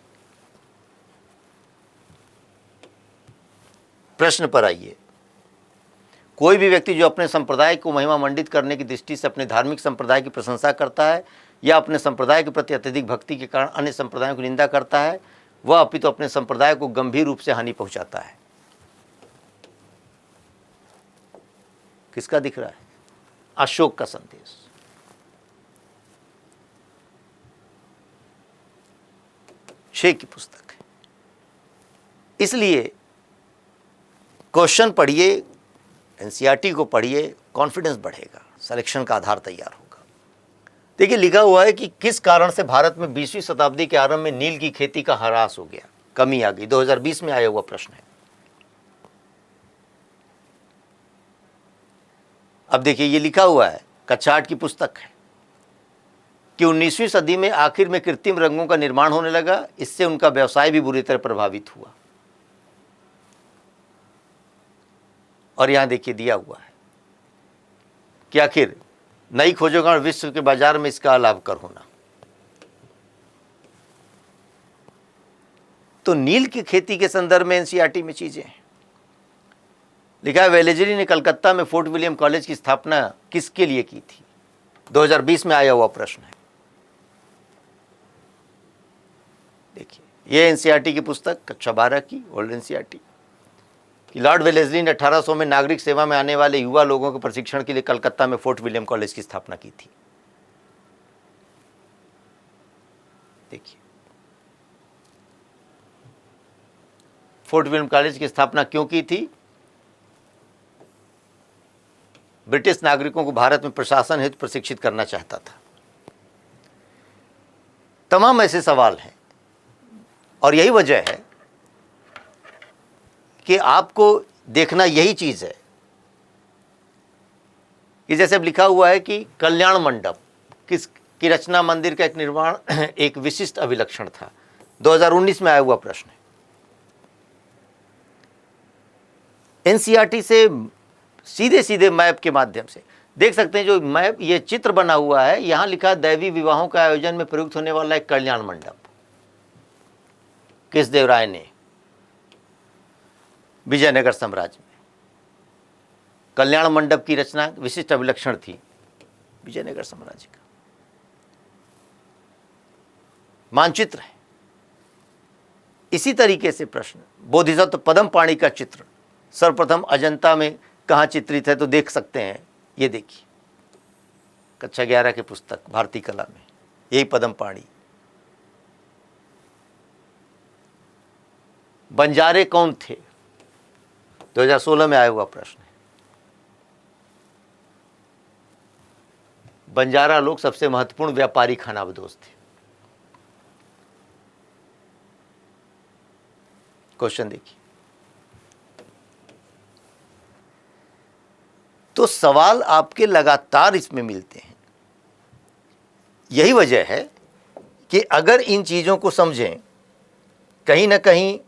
प्रश्न पर आइए, कोई भी व्यक्ति जो अपने संप्रदाय को महिमा मंडित करने की दृष्टि से अपने धार्मिक संप्रदाय की प्रशंसा करता है या अपने संप्रदाय के प्रति अत्यधिक भक्ति के कारण अन्य संप्रदायों की निंदा करता है, वह अपितु अपने संप्रदाय को गंभीर रूप से हानि पहुंचाता है। किसका दिख रहा है? अशोक का संदेश। शे की पुस्तक है। इसलिए क्वेश्चन पढ़िए, एनसीईआरटी को पढ़िए, कॉन्फिडेंस बढ़ेगा, सिलेक्शन का आधार तैयार होगा। देखिए लिखा हुआ है कि किस कारण से भारत में 20वीं शताब्दी के आरंभ में नील की खेती का ह्रास हो गया, कमी आ गई। 2020 में आया हुआ प्रश्न है। अब देखिए ये लिखा हुआ है, कक्षा 8 की पुस्तक है कि 19वीं सदी में आखिर में कृत्रिम रंगों का निर्माण होने लगा, इससे उनका व्यवसाय भी बुरी तरह प्रभावित हुआ। और यहां देखिए दिया हुआ है कि आखिर नई खोजों का विश्व के बाजार में इसका लाभकर होना। तो नील की खेती के संदर्भ में एनसीईआरटी में चीजें हैं। लिखा है वेलेजरी ने कलकत्ता में फोर्ट विलियम कॉलेज की स्थापना किसके लिए की थी? 2020 में आया हुआ प्रश्न है। देखिए ये एनसीईआरटी की पुस्तक कक्षा 12 की ओल्ड एनसीईआरटी कि लॉर्ड वेलेजली ने 1800 में नागरिक सेवा में आने वाले युवा लोगों के प्रशिक्षण के लिए कलकत्ता में फोर्ट विलियम कॉलेज की स्थापना की थी। देखिए फोर्ट विलियम कॉलेज की स्थापना क्यों की थी? ब्रिटिश नागरिकों को भारत में प्रशासन हेतु प्रशिक्षित करना चाहता था। तमाम ऐसे सवाल हैं और यही वजह है कि आपको देखना यही चीज है कि जैसे अब लिखा हुआ है कि कल्याण मंडप की रचना मंदिर का एक निर्माण एक विशिष्ट अभिलक्षण था। 2019 में आया हुआ प्रश्न है। एनसीईआरटी से सीधे सीधे मैप के माध्यम से देख सकते हैं। जो मैप ये चित्र बना हुआ है, यहां लिखा दैवी विवाहों के आयोजन में प्रयुक्त होने वाला एक कल्याण मंडप किस देवराय ने? विजयनगर साम्राज्य में कल्याण मंडप की रचना विशिष्ट अभिलक्षण थी विजयनगर साम्राज्य का। मानचित्र है। इसी तरीके से प्रश्न बोधिसत्व पद्म पाणि का चित्र सर्वप्रथम अजंता में कहाँ चित्रित है तो देख सकते हैं। ये देखिए कक्षा 11 की पुस्तक भारतीय कला में यही पद्म पाणि। बंजारे कौन थे? 2016 में आया हुआ प्रश्न है। बंजारा लोग सबसे महत्वपूर्ण व्यापारी खानाबदोश थे। क्वेश्चन देखिए। तो सवाल आपके लगातार इसमें मिलते हैं। यही वजह है कि अगर इन चीजों को समझें, कहीं ना कहीं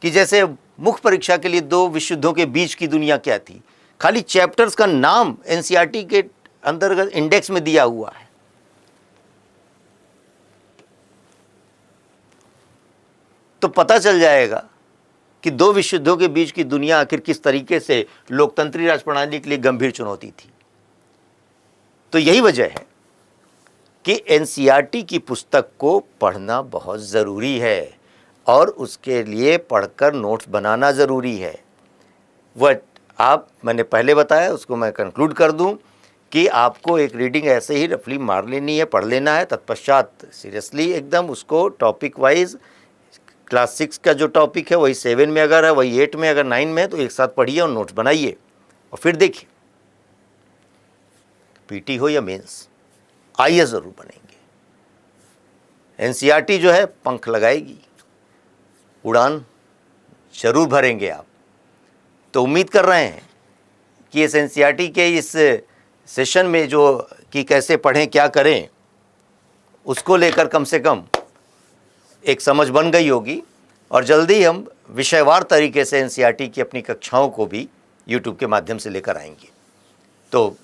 कि जैसे मुख्य परीक्षा के लिए 2 विश्व युद्धों के बीच की दुनिया क्या थी, खाली चैप्टर्स का नाम एनसीईआरटी के अंतर्गत इंडेक्स में दिया हुआ है। तो पता चल जाएगा कि 2 विश्व युद्धों के बीच की दुनिया आखिर किस तरीके से लोकतंत्री राज प्रणाली के लिए गंभीर चुनौती थी। तो यही वजह है कि एनसीईआरटी की पुस्तक को पढ़ना बहुत ज़रूरी है और उसके लिए पढ़कर नोट्स बनाना ज़रूरी है। वह मैंने पहले बताया, उसको मैं कंक्लूड कर दूं कि आपको एक रीडिंग ऐसे ही रफली मार लेनी है, पढ़ लेना है। तत्पश्चात सीरियसली एकदम उसको टॉपिक वाइज क्लास 6 का जो टॉपिक है वही 7 में अगर है, वही 8 में, अगर 9 में है तो एक साथ पढ़िए और नोट्स बनाइए और फिर देखिए पीटी हो या मेंस आईएएस ज़रूर बनेंगे। एनसीईआरटी जो है पंख लगाएगी, उड़ान जरूर भरेंगे आप। तो उम्मीद कर रहे हैं कि इस एनसीईआरटी के इस सेशन में जो कि कैसे पढ़ें क्या करें उसको लेकर कम से कम एक समझ बन गई होगी और जल्दी हम विषयवार तरीके से एनसीईआरटी की अपनी कक्षाओं को भी यूट्यूब के माध्यम से लेकर आएंगे। तो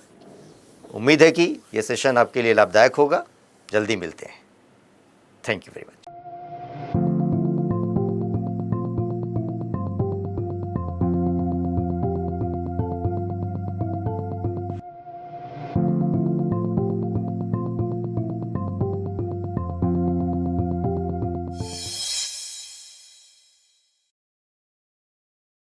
उम्मीद है कि ये सेशन आपके लिए लाभदायक होगा। जल्दी मिलते हैं। Thank you very much.